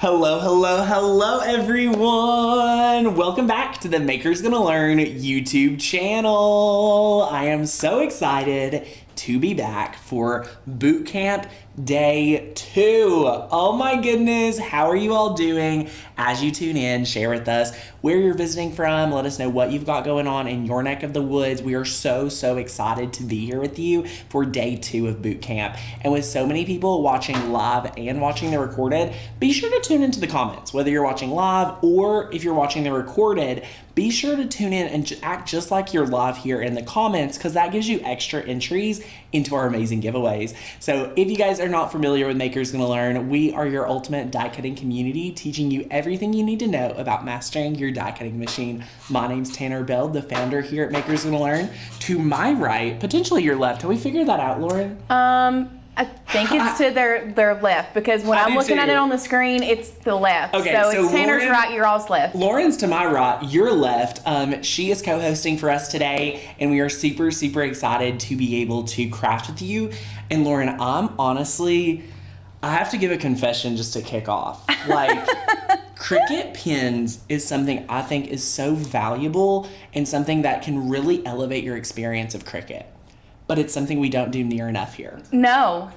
Hello, hello, hello everyone! Welcome back to the Maker's Gonna Learn YouTube channel. I am so excited to be back for boot camp day 2. Oh my goodness, how are you all doing? As you tune in, share with us where you're visiting from. Let us know what you've got going on in your neck of the woods. We are so excited to be here with you for day 2 of boot camp. And with so many people watching live and watching the recorded, be sure to tune into the comments. Whether you're watching live or if you're watching the recorded, be sure to tune in and act just like you're live here in the comments, because that gives you extra entries into our amazing giveaways. So if you guys are not familiar with Maker's Gonna Learn, we are your ultimate die cutting community, teaching you everything you need to know about mastering your die cutting machine. My name's Tanner Weld, the founder here at Maker's Gonna Learn. To my right, potentially your left. Have we figured that out, Lauren? I think it's to their left, because when I'm looking at it on the screen, it's the left. Okay, so it's Tanner's Lauren, right, your all's left. Lauren's to my right, your left. She is co-hosting for us today, and we are super excited to be able to craft with you. And Lauren, I have to give a confession just to kick off. Like, Cricut pins is something I think is so valuable and something that can really elevate your experience of Cricut. But it's something we don't do near enough here. No.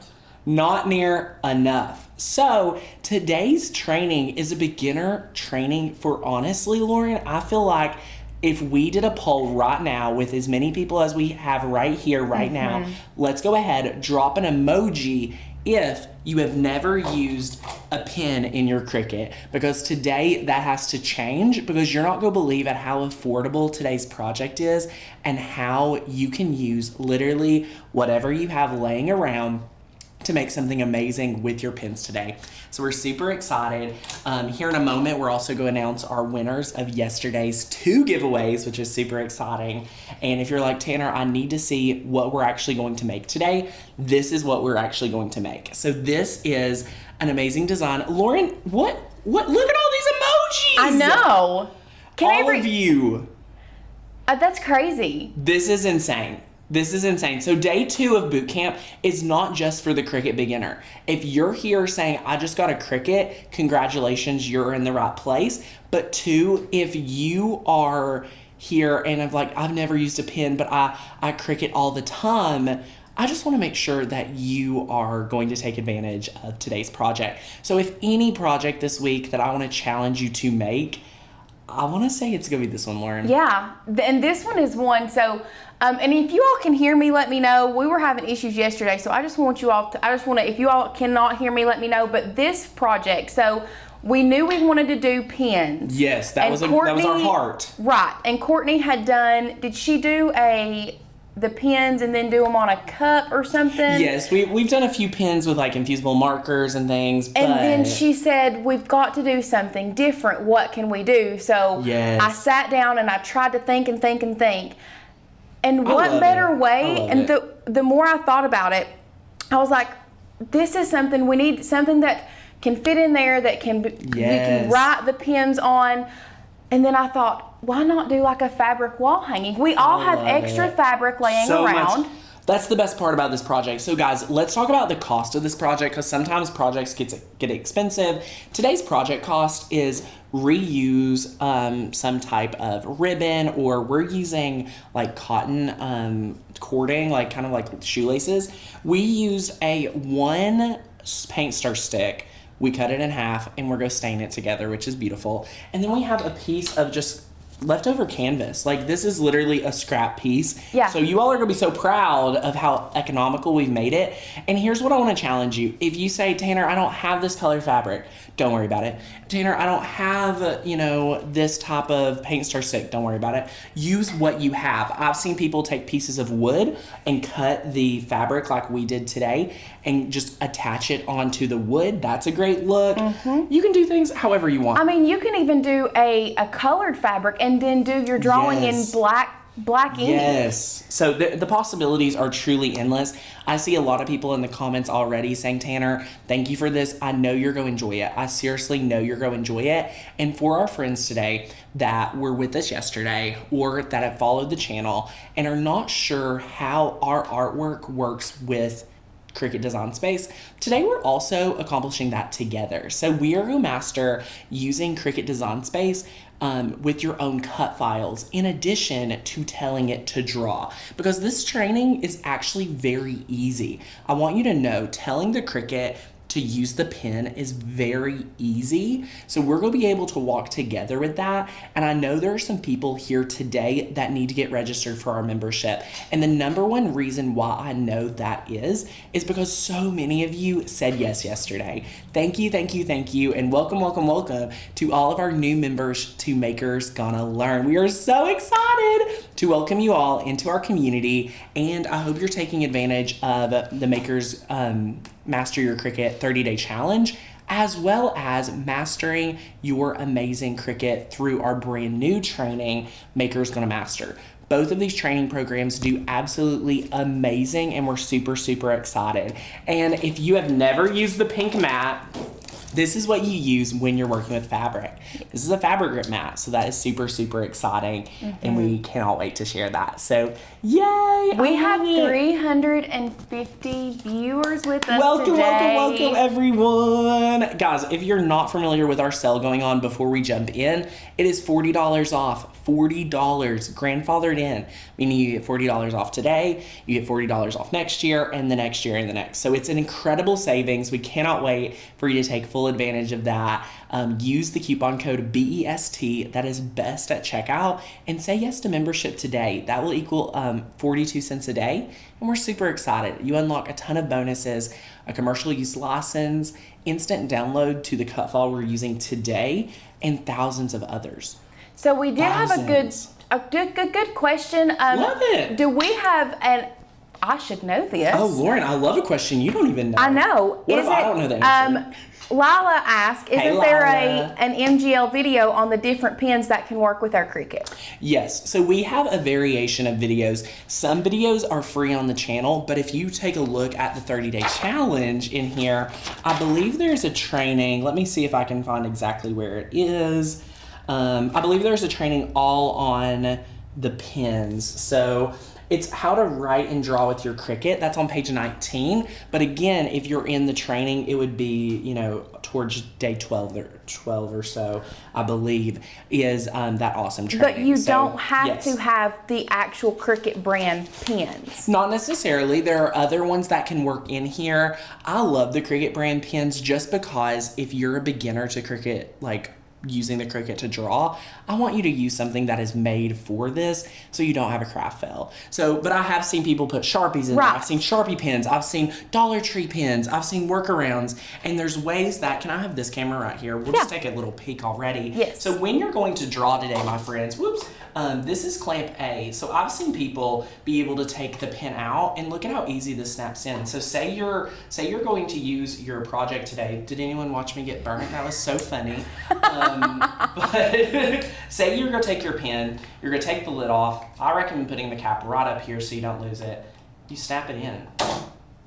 Not near enough. So today's training is a beginner training for, honestly, Lauren, I feel like if we did a poll right now with as many people as we have right here, right now, let's go ahead, drop an emoji if you have never used a pen in your Cricut, because today that has to change, because you're not going to believe at how affordable today's project is and how you can use literally whatever you have laying around to make something amazing with your pens today. So we're super excited. Here in a moment, we're also going to announce our winners of yesterday's 2 giveaways, which is super exciting. And if you're like, Tanner, I need to see what we're actually going to make today, this is what we're actually going to make. So this is an amazing design. Lauren, what, look at all these emojis. I know. All of you. That's crazy. This is insane. This is insane. So day 2 of boot camp is not just for the Cricut beginner. If you're here saying, I just got a Cricut, congratulations, you're in the right place. But 2, if you are here and I've never used a pen, but I Cricut all the time, I just want to make sure that you are going to take advantage of today's project. So if any project this week that I want to challenge you to make, I want to say it's going to be this one, Lauren. Yeah, and this one is one, so, and if you all can hear me, let me know. We were having issues yesterday, so I just want you all to, if you all cannot hear me, let me know. But this project, so we knew we wanted to do pens. Yes, that was our heart. Right, and Courtney had done, did she do the pens and then do them on a cup or something? Yes, we've done a few pens with like infusible markers and things. But and then she said, we've got to do something different. What can we do? So yes. I sat down and I tried to think and think and think. And what better way? And the more I thought about it, I was like, this is something, we need something that can fit in there, that can you can write the pens on. And then I thought, why not do like a fabric wall hanging? We all have extra fabric laying around. That's the best part about this project. So guys, let's talk about the cost of this project, because sometimes projects get expensive. Today's project cost is reuse some type of ribbon, or we're using like cotton cording, like kind of like shoelaces. We used a 1 paint stir stick. We cut it in half and we're going to stain it together, which is beautiful. And then we have a piece of just leftover canvas. Like, this is literally a scrap piece. Yeah. So you all are going to be so proud of how economical we've made it. And here's what I want to challenge you. If you say, Tanner, I don't have this color fabric, don't worry about it. Tanner, I don't have, this type of paint star stick, don't worry about it. Use what you have. I've seen people take pieces of wood and cut the fabric like we did today and just attach it onto the wood. That's a great look. You can do things however you want. I mean, you can even do a colored fabric and then do your drawing in black ink. Yes. So the possibilities are truly endless. I see a lot of people in the comments already saying, Tanner, thank you for this. I know you're going to enjoy it. I seriously know you're going to enjoy it. And for our friends today that were with us yesterday or that have followed the channel and are not sure how our artwork works with Cricut Design Space. Today we're also accomplishing that together. So we are going to master using Cricut Design Space with your own cut files, in addition to telling it to draw. Because this training is actually very easy. I want you to know, telling the Cricut to use the pen is very easy. So we're gonna be able to walk together with that. And I know there are some people here today that need to get registered for our membership. And the number one reason why I know that is because so many of you said yes yesterday. Thank you, thank you, thank you. And welcome, welcome, welcome to all of our new members to Makers Gonna Learn. We are so excited to welcome you all into our community. And I hope you're taking advantage of the Makers Master Your Cricut 30-day challenge, as well as mastering your amazing Cricut through our brand new training, Makers Gonna Master. Both of these training programs do absolutely amazing, and we're super, super excited. And if you have never used the pink mat, this is what you use when you're working with fabric. This is a fabric grip mat, so that is super, super exciting, and we cannot wait to share that. So, yay! We have 350 viewers with us welcome, today. Welcome, everyone. Guys, if you're not familiar with our sale going on before we jump in, it is $40 off. $40 grandfathered in, meaning you get $40 off today, you get $40 off next year, and the next year, and the next. So it's an incredible savings. We cannot wait for you to take full advantage of that. Use the coupon code BEST, that is best at checkout, and say yes to membership today. That will equal 42 cents a day, and we're super excited. You unlock a ton of bonuses, a commercial use license, instant download to the cut file we're using today, and thousands of others. So we did have a good question. Love it. Do we have I should know this. Oh, Lauren, I love a question you don't even know. I know. What if I don't know the answer? Lila asked, isn't there an MGL video on the different pens that can work with our Cricut? Yes, so we have a variation of videos. Some videos are free on the channel, but if you take a look at the 30-day challenge in here, I believe there's a training. Let me see if I can find exactly where it is. I believe there's a training all on the pens. So it's how to write and draw with your Cricut. That's on page 19. But again, if you're in the training, it would be, towards day 12 or so, I believe, is that awesome training. But you don't have to have the actual Cricut brand pens. Not necessarily. There are other ones that can work in here. I love the Cricut brand pens just because if you're a beginner to Cricut, using the Cricut to draw, I want you to use something that is made for this so you don't have a craft fail. But I have seen people put Sharpies in there. I've seen Sharpie pens. I've seen Dollar Tree pens. I've seen workarounds. And there's ways that, can I have this camera right here? We'll just take a little peek already. Yes. So when you're going to draw today, my friends, this is clamp A. So I've seen people be able to take the pen out, and look at how easy this snaps in. So say you're going to use your project today. Did anyone watch me get burnt? That was so funny. But say you're gonna take your pen, you're gonna take the lid off. I recommend putting the cap right up here so you don't lose it. You snap it in.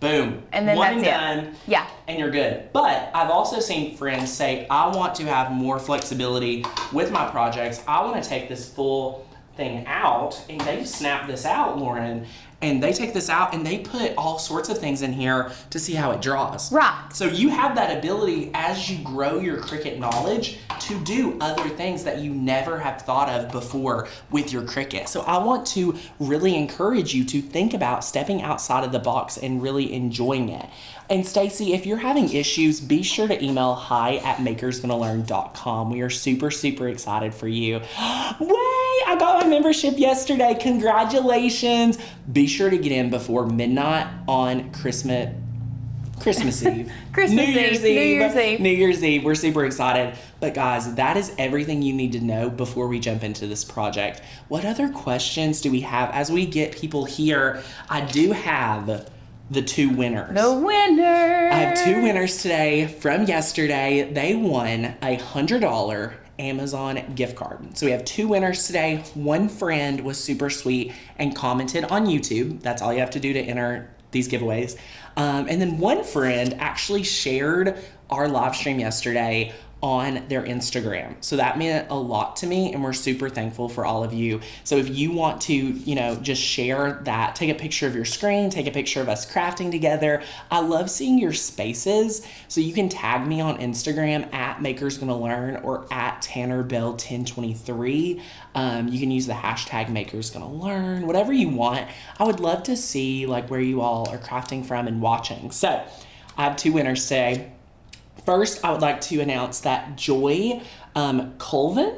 Boom. And then one that's and done. Yeah. And you're good. But I've also seen friends say, I want to have more flexibility with my projects. I want to take this full thing out, and they snap this out, Lauren, and they take this out and they put all sorts of things in here to see how it draws. Right. So you have that ability as you grow your Cricut knowledge to do other things that you never have thought of before with your Cricut. So I want to really encourage you to think about stepping outside of the box and really enjoying it. And Stacy, if you're having issues, be sure to email hi@makersgonnalearn.com. We are super, super excited for you. Way! I got my membership yesterday. Congratulations. Be sure to get in before midnight on Christmas Eve. New Year's Eve. We're super excited. But guys, that is everything you need to know before we jump into this project. What other questions do we have as we get people here? I do have the two winners. The winners. I have two winners today from yesterday. They won a $100 Amazon gift card. So we have two winners today. One friend was super sweet and commented on YouTube. That's all you have to do to enter these giveaways. And then one friend actually shared our live stream yesterday on their Instagram. So that meant a lot to me, and we're super thankful for all of you. So if you want to, you know, just share that, take a picture of your screen, take a picture of us crafting together. I love seeing your spaces. So you can tag me on Instagram at Makers Gonna Learn or at TannerBell1023. You can use the hashtag Makers Gonna Learn, whatever you want. I would love to see like where you all are crafting from and watching. So I have 2 winners today. First, I would like to announce that Joy Colvin.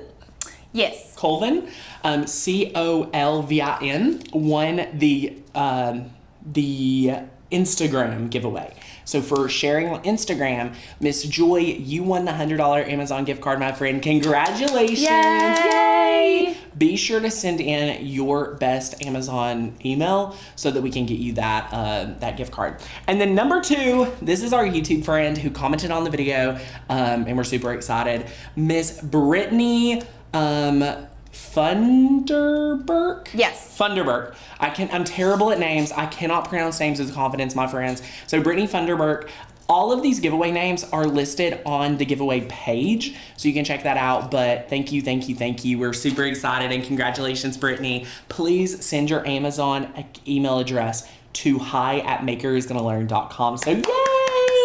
Yes. Colvin, Colvin, won the Instagram giveaway. So for sharing on Instagram, Miss Joy, you won the $100 Amazon gift card, my friend. Congratulations. Yay! Be sure to send in your best Amazon email so that we can get you that that gift card. And then number 2, this is our YouTube friend who commented on the video, and we're super excited. Miss Brittany Funderburk? Yes. Funderburk. I'm terrible at names. I cannot pronounce names with confidence, my friends. So Brittany Funderburk, all of these giveaway names are listed on the giveaway page, so you can check that out. But thank you, thank you, thank you. We're super excited, and congratulations, Brittany. Please send your Amazon email address to hi@makersgonnalearn.com. So yay!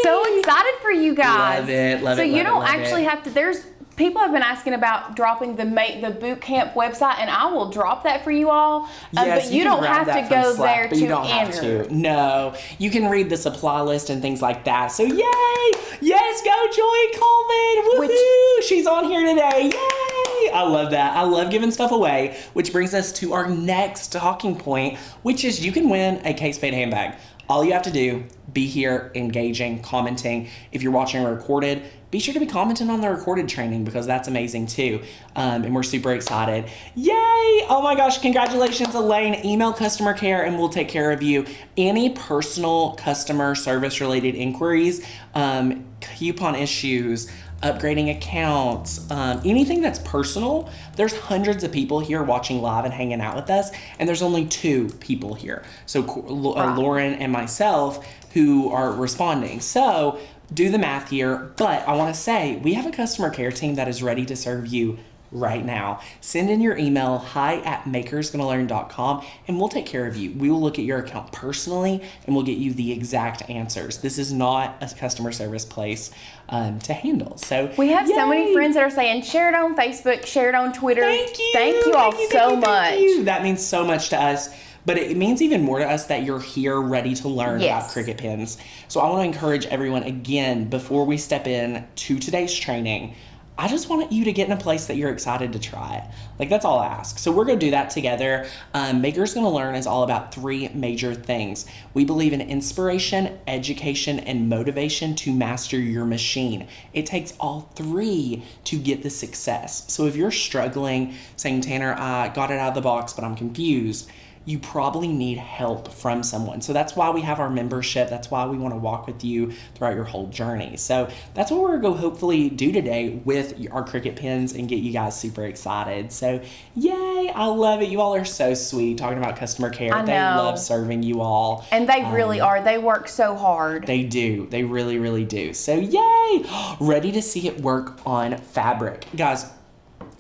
So excited for you guys. Love it, love so it, you love don't it, love actually it. have to, there's people have been asking about dropping the boot camp website, and I will drop that for you all. Yes, but you can don't grab have that to from go Slack, there but to you don't have enter. to. No, you can read the supply list and things like that. So yay! Yes, go Joy Colvin! Woohoo! She's on here today. Yay! I love that. I love giving stuff away, which brings us to our next talking point, which is you can win a Kate Spade handbag. All you have to do, be here, engaging, commenting. If you're watching recorded, be sure to be commenting on the recorded training because that's amazing too. And we're super excited. Yay! Oh my gosh, congratulations, Elaine. Email customer care and we'll take care of you. Any personal customer service related inquiries, coupon issues, upgrading accounts, anything that's personal. There's hundreds of people here watching live and hanging out with us, and there's only 2 people here. So Lauren and myself who are responding. So do the math here, but I want to say we have a customer care team that is ready to serve you right now. Send in your email, hi@makersgonnalearn.com, and we'll take care of you. We will look at your account personally, and we'll get you the exact answers. This is not a customer service place to handle. So We have yay! so many friends that are saying, share it on Facebook, share it on Twitter. Thank you. Thank you all so much. Thank you. That means so much to us. But it means even more to us that you're here ready to learn about Cricut pins. So I want to encourage everyone again, before we step in to today's training, I just want you to get in a place that you're excited to try it. Like, that's all I ask. So we're going to do that together. Makers Gonna Learn is all about 3 major things. We believe in inspiration, education, and motivation to master your machine. It takes all 3 to get the success. So if you're struggling, saying, Tanner, I got it out of the box, but I'm confused, you probably need help from someone. So that's why we have our membership. That's why we want to walk with you throughout your whole journey. So that's what we're going to go hopefully do today with our Cricut pins and get you guys super excited. So yay, I love it. You all are so sweet talking about customer care. I know. They love serving you all. And they really are. They work so hard. They do. They really, really do. So yay, ready to see it work on fabric. Guys,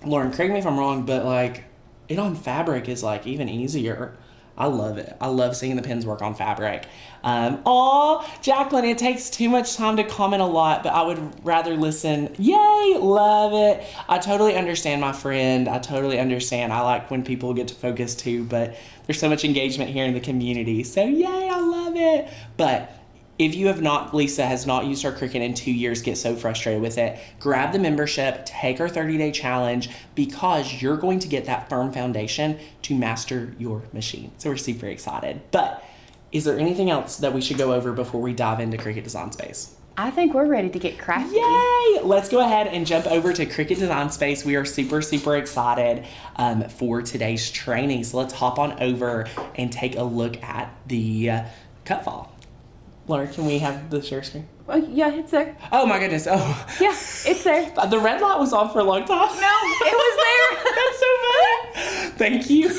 Lauren, correct me if I'm wrong, but like, it on fabric is like even easier. I love it. I love seeing the pins work on fabric. Aw, Jacqueline, it takes too much time to comment a lot, but I would rather listen. Yay, love it. I totally understand, my friend. I totally understand. I like when people get to focus too, but there's so much engagement here in the community. So yay, I love it. But if you have not, Lisa has not used our Cricut in 2 years, get so frustrated with it, grab the membership, take our 30-day challenge, because you're going to get that firm foundation to master your machine. So we're super excited. But is there anything else that we should go over before we dive into Cricut Design Space? I think we're ready to get crafty. Yay! Let's go ahead and jump over to Cricut Design Space. We are super, super excited for today's training. So let's hop on over and take a look at the cut file. Laura, can we have the share screen? Oh, yeah, it's there. Oh my goodness. Oh. Yeah, it's there. The red light was on for a long time. No, it was there. That's so funny. Thank you.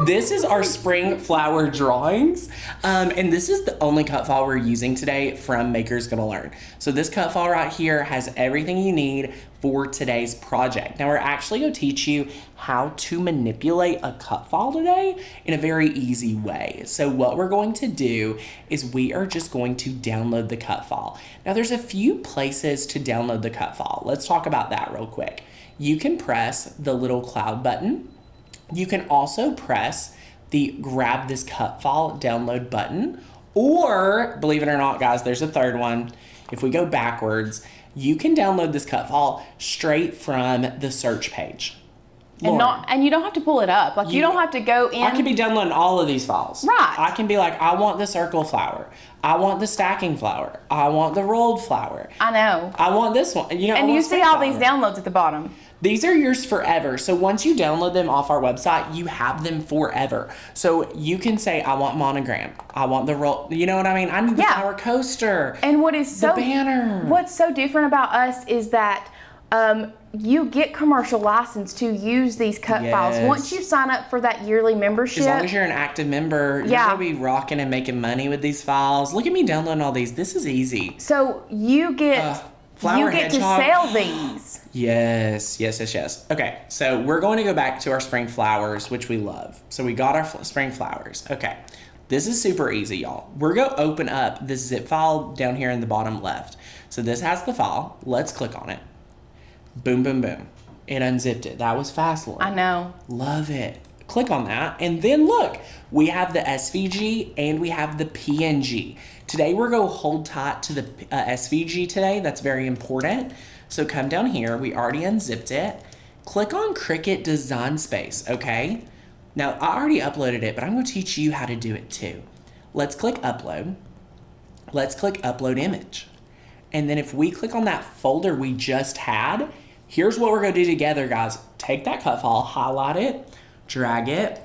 This is our spring flower drawings. And this is the only cut file we're using today from Maker's Gonna Learn. So this cut file right here has everything you need for today's project. Now we're actually going to teach you how to manipulate a cut file today in a very easy way. So what we're going to do is we are just going to download the cut file. Now there's a few places to download the cut file. Let's talk about that real quick. You can press the little cloud button. You can also press the grab this cut file download button, or believe it or not, guys, there's a third one. If we go backwards, you can download this cut file straight from the search page. And you don't have to pull it up. Like you don't have to go in. I could be downloading all of these files. Right. I can be like, I want the circle flower. I want the stacking flower. I want the rolled flower. I know. I want this one. You know, and you see all these downloads at the bottom. These are yours forever. So once you download them off our website, you have them forever. So you can say, I want monogram. I want the roll. You know what I mean? I need the flower coaster. And what is the banner. What's so different about us is that you get commercial license to use these cut files. Once you sign up for that yearly membership. As long as you're an active member, you're going to be rocking and making money with these files. Look at me downloading all these. This is easy. So you get... Flower to sell these. Yes. Okay, so we're going to go back to our spring flowers, which we love. So we got our spring flowers. Okay, this is super easy, y'all. We're going to open up this zip file down here in the bottom left. So this has the file. Let's click on it. Boom, boom, boom. It unzipped it. That was fast, Lauren. I know. Love it. Click on that, and then look, we have the SVG and we have the PNG. Today we're going to hold tight to the SVG today. That's very important. So come down here. We already unzipped it. Click on Cricut Design Space, okay? Now, I already uploaded it, but I'm going to teach you how to do it too. Let's click Upload. Let's click Upload Image. And then if we click on that folder we just had, here's what we're going to do together, guys. Take that cut file, highlight it, drag it.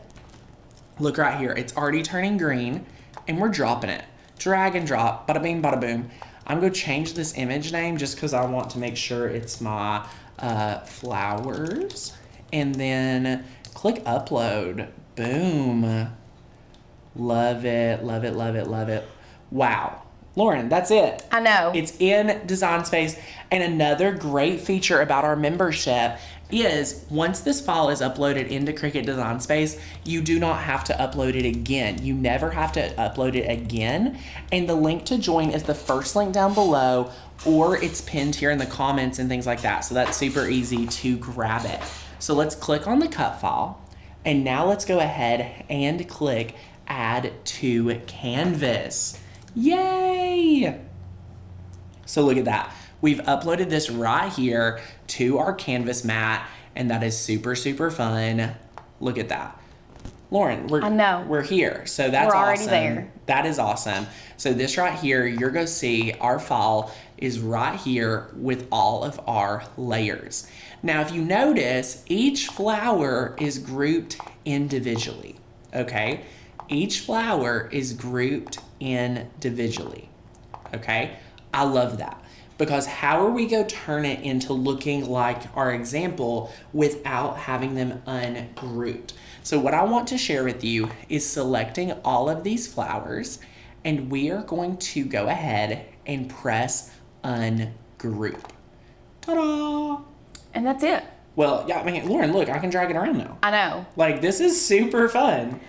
Look right here. It's already turning green, and we're dropping it. Drag and drop, bada bing, bada boom. I'm going to change this image name just because I want to make sure it's my flowers. And then click upload. Boom. Love it, love it, love it, love it. Wow. Lauren, that's it. I know. It's in Design Space. And another great feature about our membership is once this file is uploaded into Cricut Design Space, you do not have to upload it again. You never have to upload it again. And the link to join is the first link down below, or it's pinned here in the comments and things like that. So that's super easy to grab it. So let's click on the cut file. And now let's go ahead and click Add to Canvas. Yay! So look at that. We've uploaded this right here to our canvas mat, and that is super, super fun. Look at that. Lauren, we're here. So that's awesome. We're already there. That is awesome. So this right here, you're going to see our file is right here with all of our layers. Now, if you notice, each flower is grouped individually, okay? Each flower is grouped individually, okay? I love that. Because how are we going to turn it into looking like our example without having them ungrouped? So what I want to share with you is selecting all of these flowers, and we are going to go ahead and press ungroup. Ta-da! And that's it. Well, yeah, I mean, Lauren, look, I can drag it around now. I know. Like, this is super fun.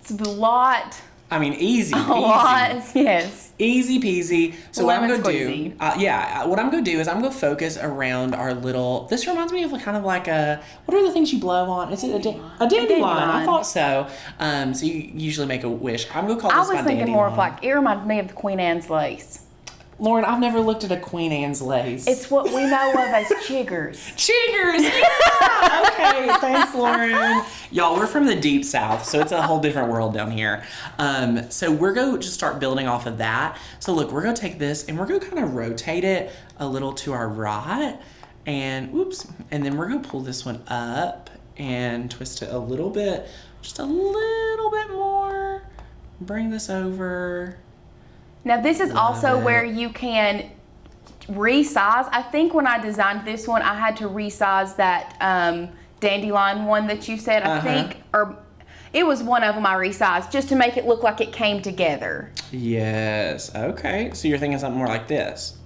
It's a lot. I mean, easy peasy. A lot, yes. Easy peasy. So what I'm going to do, what I'm going to do is I'm going to focus around our little, this reminds me of kind of like a, what are the things you blow on? Is it a dandelion? I thought so. So you usually make a wish. I'm going to call this my dandelion. I was thinking more of like, it reminded me of the Queen Anne's lace. Lauren, I've never looked at a Queen Anne's lace. It's what we know of as chiggers. Chiggers! Yeah! Okay, thanks, Lauren. Y'all, we're from the deep south, so it's a whole different world down here. So we're going to just start building off of that. So look, we're going to take this and we're going to kind of rotate it a little to our right. And whoops. And then we're going to pull this one up and twist it a little bit. Just a little bit more. Bring this over. Now this is also where you can resize. I think when I designed this one, I had to resize that dandelion one that you said. I think, or it was one of them I resized just to make it look like it came together. Yes. Okay. So you're thinking something more like this.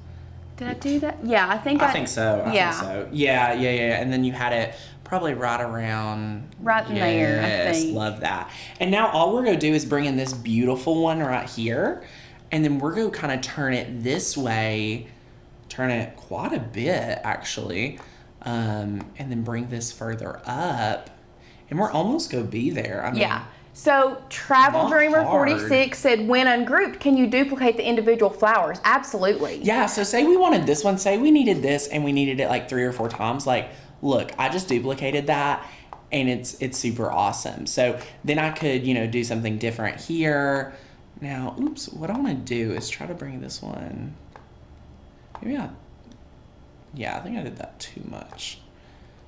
Did I do that? Yeah, I think I think so. I think so. Yeah. And then you had it probably right around. Right in there, I think. Love that. And now all we're going to do is bring in this beautiful one right here. And then we're going to kind of turn it this way. Turn it quite a bit, actually. And then bring this further up. And we're almost going to be there. I mean, yeah. So Travel Dreamer 46 said, when ungrouped, can you duplicate the individual flowers? Absolutely. Yeah, so say we wanted this one, say we needed this and we needed it like 3 or 4 times. Like, look, I just duplicated that and it's super awesome. So then I could, do something different here. Now, oops, what I want to do is try to bring this one. Maybe I think I did that too much.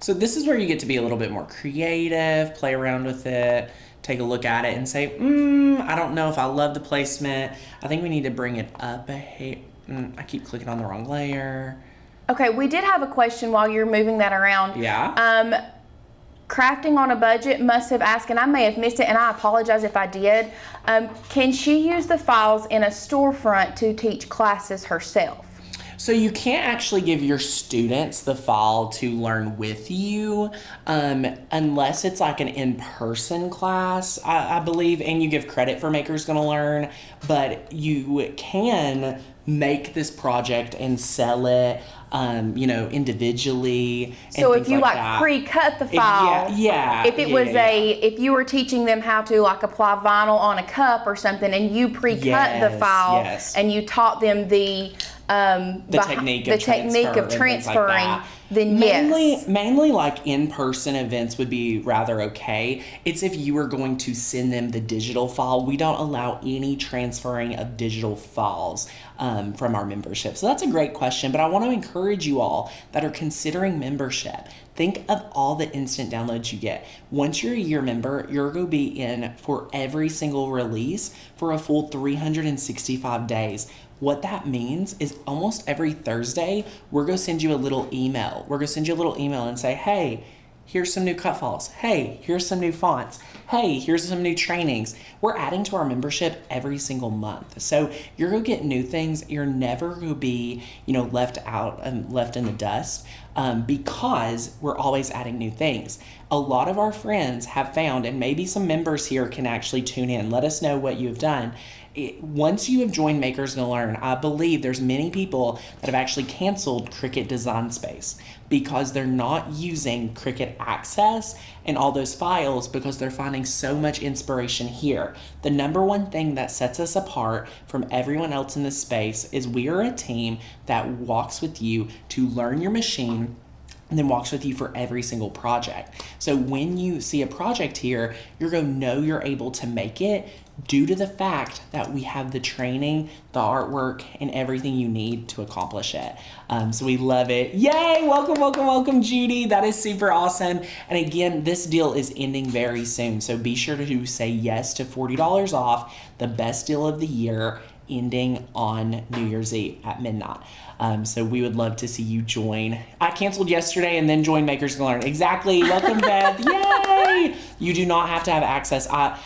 So this is where you get to be a little bit more creative, play around with it, take a look at it and say, I don't know if I love the placement. I think we need to bring it up a hair. I keep clicking on the wrong layer. Okay, we did have a question while you're moving that around. Yeah. Crafting on a Budget must have asked, and I may have missed it, and I apologize if I did. Can she use the files in a storefront to teach classes herself? So you can't actually give your students the file to learn with you unless it's like an in-person class, I believe, and you give credit for Maker's Gonna Learn, but you can make this project and sell it individually. So if you like pre-cut the file, if you were teaching them how to like apply vinyl on a cup or something, and you pre-cut the file and you taught them the technique of transferring, then mainly like in-person events would be rather okay. It's if you were going to send them the digital file. We don't allow any transferring of digital files from our membership. So that's a great question, but I want to encourage you all that are considering membership. Think of all the instant downloads you get. Once you're a year member, you're going to be in for every single release for a full 365 days. What that means is almost every Thursday, we're going to send you a little email. We're going to send you a little email and say, hey, here's some new cut files. Hey, here's some new fonts. Hey, here's some new trainings. We're adding to our membership every single month. So you're going to get new things. You're never going to be, left out and left in the dust because we're always adding new things. A lot of our friends have found, and maybe some members here can actually tune in. Let us know what you've done. Once you have joined Maker's Gonna Learn, I believe there's many people that have actually canceled Cricut Design Space because they're not using Cricut Access and all those files because they're finding so much inspiration here. The number one thing that sets us apart from everyone else in this space is we are a team that walks with you to learn your machine and then walks with you for every single project. So when you see a project here, you're going to know you're able to make it due to the fact that we have the training, the artwork, and everything you need to accomplish it. So we love it. Yay! Welcome, Judy. That is super awesome. And again, this deal is ending very soon. So be sure to say yes to $40 off, the best deal of the year, ending on New Year's Eve at midnight. So we would love to see you join. I canceled yesterday and then joined Maker's Gonna Learn. Exactly. Welcome, Beth. Yay! You do not have to have access. I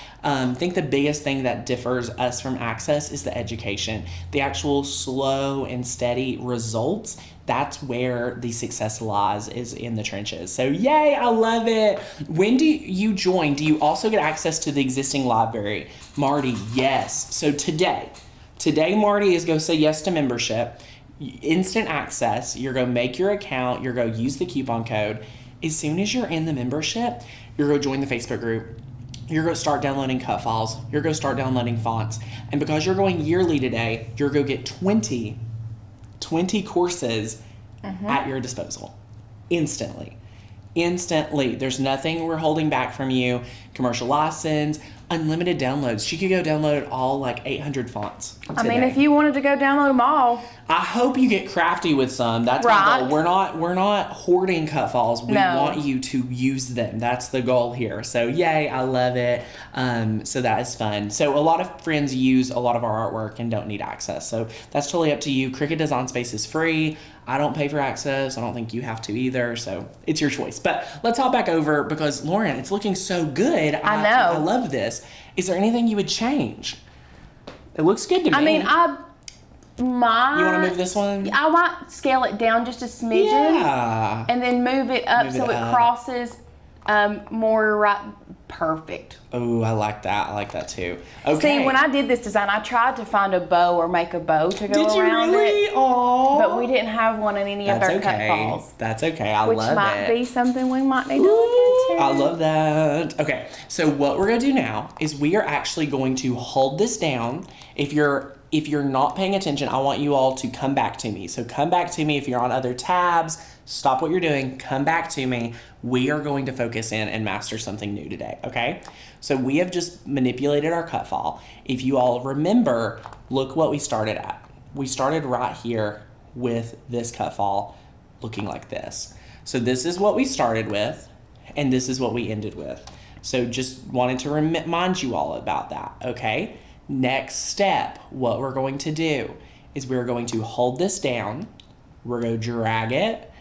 think the biggest thing that differs us from access is the education. The actual slow and steady results, that's where the success lies, is in the trenches. So yay, I love it. When do you join? Do you also get access to the existing library? Marty, yes. So today, Marty is going to say yes to membership. Instant access. You're going to make your account. You're going to use the coupon code. As soon as you're in the membership, you're going to join the Facebook group. You're going to start downloading cut files. You're going to start downloading fonts. And because you're going yearly today, you're going to get 20 courses at your disposal instantly. There's nothing we're holding back from you. Commercial license, unlimited downloads. She could go download all like 800 fonts today. I mean, if you wanted to go download them all. I hope you get crafty with some. That's my goal. We're not hoarding cut files. We want you to use them. That's the goal here. So yay, I love it. So that is fun. So a lot of friends use a lot of our artwork and don't need access. So that's totally up to you. Cricut Design Space is free. I don't pay for access. I don't think you have to either. So it's your choice. But let's hop back over because Lauren, it's looking so good. I know. I love this. Is there anything you would change? It looks good to me. I mean, You want to move this one? I might scale it down just a smidgen. Yeah. And then move it up so it crosses more right. Perfect. Oh, I like that. I like that too. Okay. See, when I did this design, I tried to find a bow or make a bow to go around Did you really? it. Aww. But we didn't have one in any of our cut falls. That's okay. I love it. Which might be something we might need to look into. I love that. Okay, so what we're gonna do now is we are actually going to hold this down. If you're not paying attention, I want you all to come back to me. So come back to me if you're on other tabs. Stop what you're doing. Come back to me. We are going to focus in and master something new today, okay? So we have just manipulated our cut fall. If you all remember, look what we started at. We started right here with this cut fall looking like this. So this is what we started with, and this is what we ended with. So just wanted to remind you all about that, okay? Next step, what we're going to do is we're going to hold this down, we're going to drag it,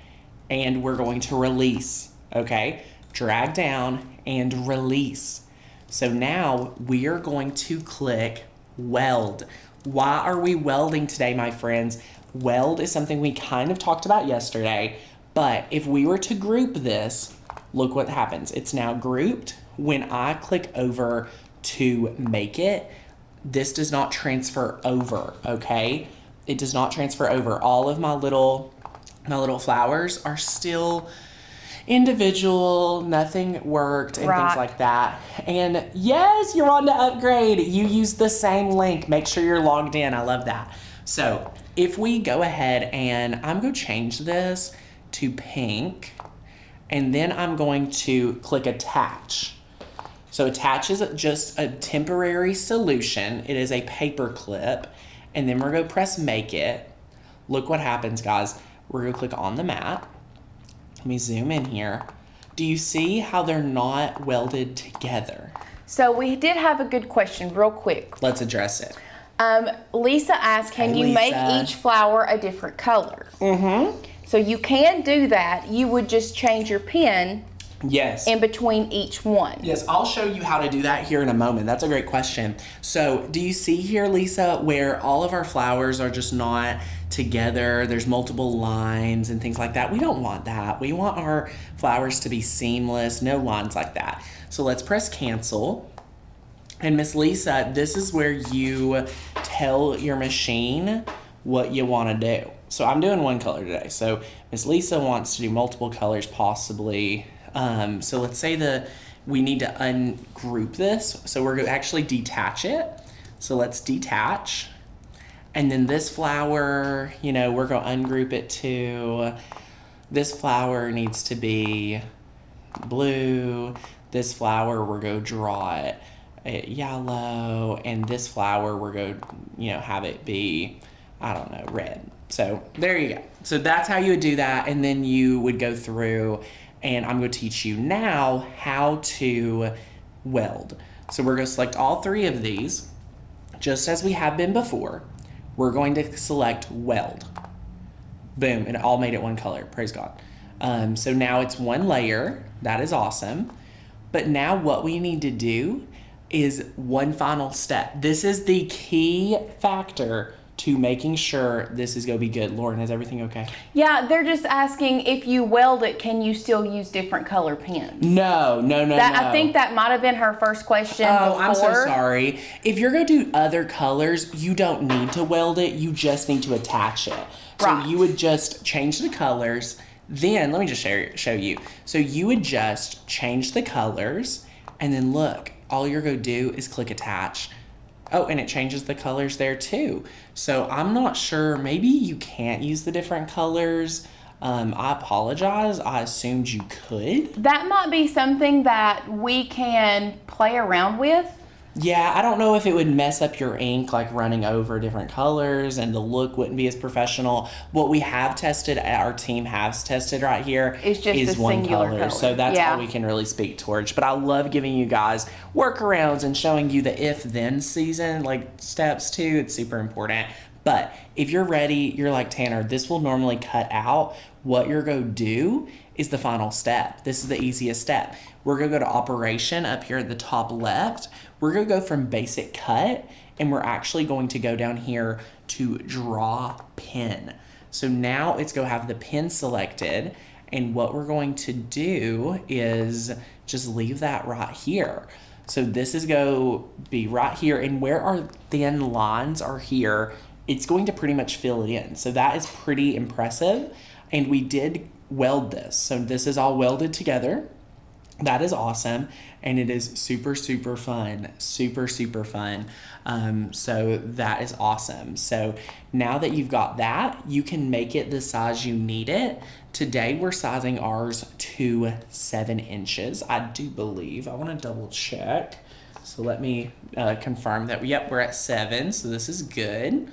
and we're going to release, okay? Drag down and release. So now we are going to click Weld. Why are we welding today, my friends? Weld is something we kind of talked about yesterday, but if we were to group this, look what happens. It's now grouped. When I click over to make it, this does not transfer over, okay? It does not transfer over. All of my little flowers are still individual, nothing worked and things like that. And yes, you're on to upgrade. You use the same link. Make sure you're logged in. I love that. So if we go ahead and I'm going to change this to pink, and then I'm going to click attach. So attach is just a temporary solution. It is a paper clip. And then we're going to press make it. Look what happens, guys. We're going to click on the mat. Let me zoom in here. Do you see how they're not welded together? So we did have a good question real quick. Let's address it. Lisa asked, can you make each flower a different color? Mm-hmm. So you can do that. You would just change your pen. Yes. In between each one. Yes, I'll show you how to do that here in a moment. That's a great question. So do you see here, Lisa, where all of our flowers are just not together? There's multiple lines and things like that. We don't want that. We want our flowers to be seamless, no lines like that. So let's press cancel. And Miss Lisa, this is where you tell your machine what you want to do. So I'm doing one color today. So Miss Lisa wants to do multiple colors possibly. So let's say we need to ungroup this. So we're going to actually detach it. So let's detach. And then this flower, we're going to ungroup it too. This flower needs to be blue. This flower, we're going to draw it yellow. And this flower, we're going to, have it be, I don't know, red. So there you go. So that's how you would do that. And then you would go through, and I'm going to teach you now how to weld. So we're going to select all three of these, just as we have been before. We're going to select Weld. Boom, and it all made it one color. Praise God. So now it's one layer. That is awesome. But now what we need to do is one final step. This is the key factor to making sure this is going to be good. Lauren, is everything okay? Yeah, they're just asking if you weld it, can you still use different color pens? No. I think that might have been her first question before. I'm so sorry. If you're going to do other colors, you don't need to weld it. You just need to attach it. So you would just change the colors. Then, let me just show you. So you would just change the colors, and then look, all you're going to do is click attach. Oh, and it changes the colors there too. So I'm not sure, maybe you can't use the different colors. I apologize, I assumed you could. That might be something that we can play around with. Yeah, I don't know if it would mess up your ink, like running over different colors, and the look wouldn't be as professional. What we have tested, our team has tested right here, is one singular color. So that's all we can really speak towards. But I love giving you guys workarounds and showing you the if-then season, like steps too. It's super important. But if you're ready, you're like, Tanner, this will normally cut out. What you're going to do is the final step. This is the easiest step. We're going to go to operation up here at the top left. We're going to go from basic cut, and we're actually going to go down here to draw pin. So now it's going to have the pin selected, and what we're going to do is just leave that right here. So this is going to be right here, and where our thin lines are here, it's going to pretty much fill it in. So that is pretty impressive, and we did weld this. So this is all welded together. That is awesome, and it is super, super fun. Super, super fun. So that is awesome. So now that you've got that, you can make it the size you need it. Today we're sizing ours to 7 inches, I do believe. I want to double check. So let me confirm that, yep, we're at 7, so this is good.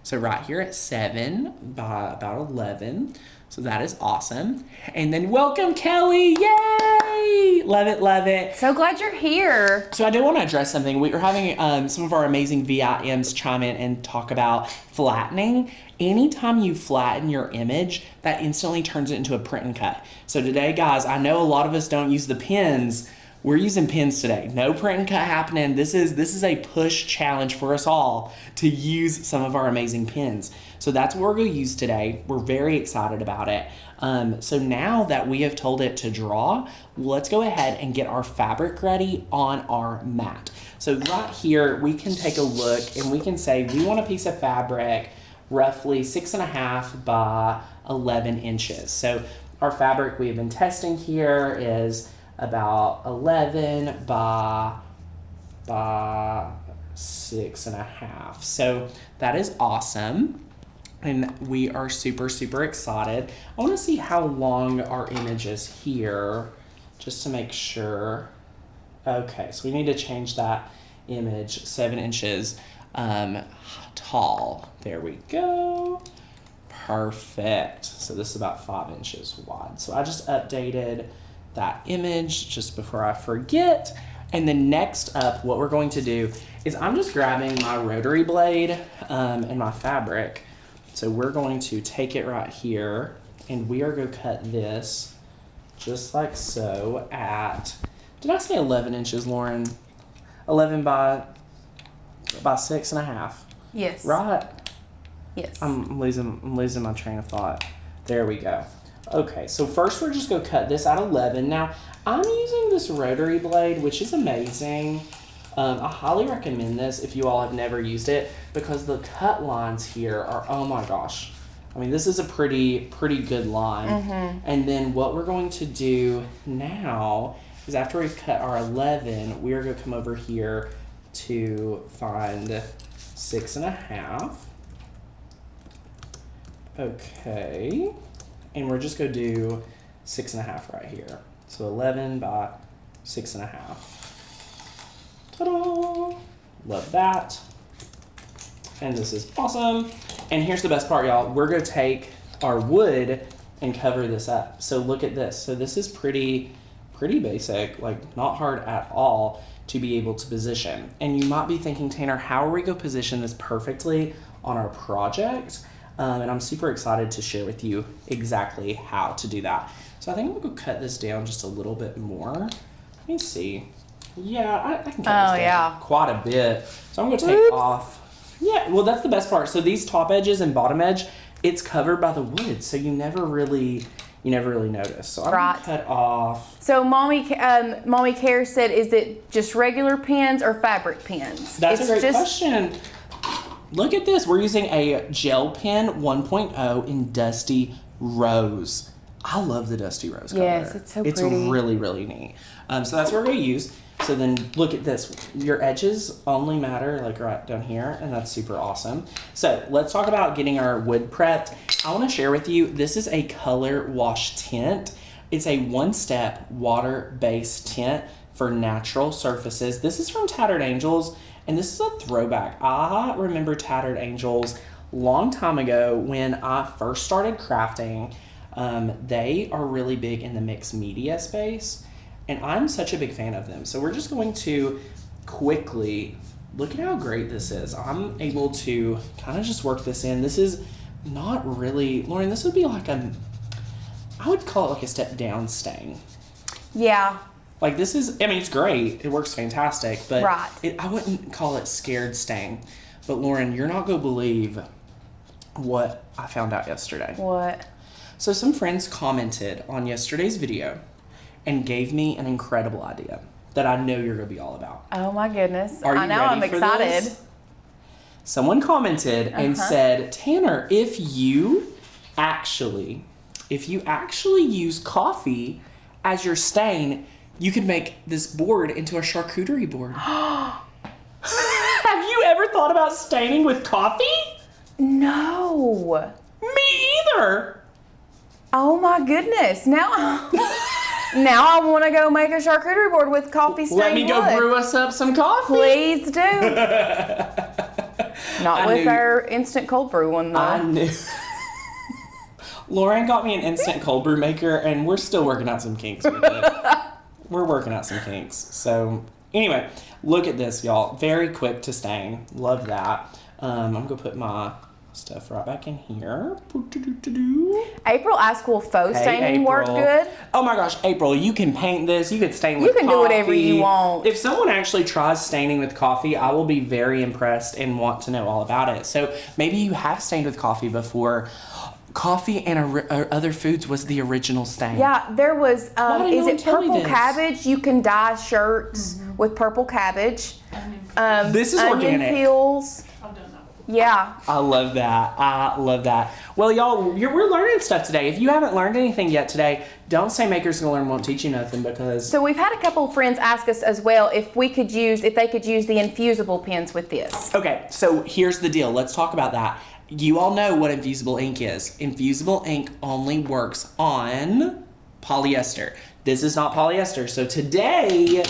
So right here at 7 by about 11. So that is awesome. And then welcome, Kelly. Yay! Love it, love it. So glad you're here. So I do want to address something. We are having some of our amazing VIMs chime in and talk about flattening. Anytime you flatten your image, that instantly turns it into a print and cut. So today, guys, I know a lot of us don't use the pins. We're using pins today. No print and cut happening. This is a push challenge for us all to use some of our amazing pins. So that's what we're going to use today. We're very excited about it. So now that we have told it to draw, let's go ahead and get our fabric ready on our mat. So right here, we can take a look and we can say we want a piece of fabric roughly 6.5 by 11 inches. So our fabric we have been testing here is about 11 by 6.5. So that is awesome. And we are super, super excited. I want to see how long our image is here, just to make sure. Okay, so we need to change that image 7 inches tall. There we go. Perfect. So this is about 5 inches wide. So I just updated that image just before I forget. And then next up, what we're going to do is I'm just grabbing my rotary blade and my fabric. So we're going to take it right here, and we are going to cut this just like so at, did I say 11 inches, Lauren? 11 by 6.5. Yes. Right? Yes. I'm losing my train of thought. There we go. Okay, so first we're just going to cut this at 11. Now, I'm using this rotary blade, which is amazing. I highly recommend this if you all have never used it, because the cut lines here are, oh my gosh. I mean, this is a pretty good line. Mm-hmm. And then what we're going to do now is after we've cut our 11, we are going to come over here to find 6.5. Okay. And we're just going to do 6.5 right here. So 11 by 6.5. Ta-da! Love that. And this is awesome. And here's the best part, y'all. We're going to take our wood and cover this up. So look at this. So this is pretty basic, like not hard at all to be able to position. And you might be thinking, Tanner, how are we going to position this perfectly on our project? And I'm super excited to share with you exactly how to do that. So I think I'm going to cut this down just a little bit more. Let me see. Yeah, I can cut this down quite a bit. So I'm going to take off. Yeah, well, that's the best part. So these top edges and bottom edge, it's covered by the wood, so you never really notice. So I'm going to cut off. So Mommy Care said, is it just regular pins or fabric pins? That's a great question. Look at this. We're using a gel pen 1.0 in Dusty Rose. I love the Dusty Rose color. Yes, it's so pretty. It's really, really neat. So that's what we're going to use. So then look at this. Your edges only matter like right down here, and that's super awesome. So let's talk about getting our wood prepped. I want to share with you, this is a color wash tint. It's a one-step water-based tint for natural surfaces. This is from Tattered Angels, and this is a throwback. I remember Tattered Angels long time ago when I first started crafting. They are really big in the mixed media space, and I'm such a big fan of them. So we're just going to quickly look at how great this is. I'm able to kind of just work this in. This is not really, Lauren, this would be like I would call it like a step down stain. Yeah. Like this is, I mean, it's great. It works fantastic, but right. I wouldn't call it scared stain. But Lauren, you're not going to believe what I found out yesterday. What? So some friends commented on yesterday's video and gave me an incredible idea that I know you're going to be all about. Oh my goodness. Are you now ready I'm for excited. This? Someone commented and said, Tanner, if you actually use coffee as your stain, you could make this board into a charcuterie board. Have you ever thought about staining with coffee? No. Me either. Oh my goodness. Now I want to go make a charcuterie board with coffee stained Let me go wood. brew us up some coffee. Please do. Not with our instant cold brew one though. I knew. Lauren got me an instant cold brew maker and we're still working out some kinks with it. We're working out some kinks. So anyway, look at this, y'all. Very quick to stain. Love that. I'm going to put my stuff right back in here. April asked, will faux staining work good? Oh my gosh, April, you can paint this. You could stain with coffee. You can do whatever you want. If someone actually tries staining with coffee, I will be very impressed and want to know all about it. So maybe you have stained with coffee before. Coffee and other foods was the original stain. Yeah, there was, is it purple this? Cabbage? You can dye shirts with purple cabbage. This is onion organic. Peels. I've done that. Yeah. I love that. I love that. Well, y'all, we're learning stuff today. If you haven't learned anything yet today, don't say Makers Gonna Learn won't teach you nothing because... So we've had a couple of friends ask us as well if they could use the infusible pens with this. Okay, so here's the deal. Let's talk about that. You all know what infusible ink is. Infusible ink only works on polyester. This is not polyester. So today,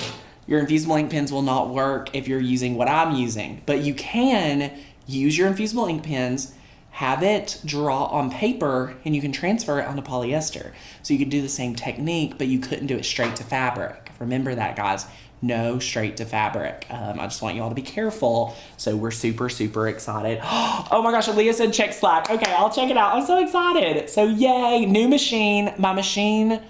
your infusible ink pens will not work if you're using what I'm using. But you can use your infusible ink pens, have it draw on paper, and you can transfer it onto polyester. So you could do the same technique, but you couldn't do it straight to fabric. Remember that, guys. No straight to fabric. I just want you all to be careful. So we're super, super excited. Oh my gosh, Aaliyah said check Slack. Okay, I'll check it out. I'm so excited. So yay, new machine. My machine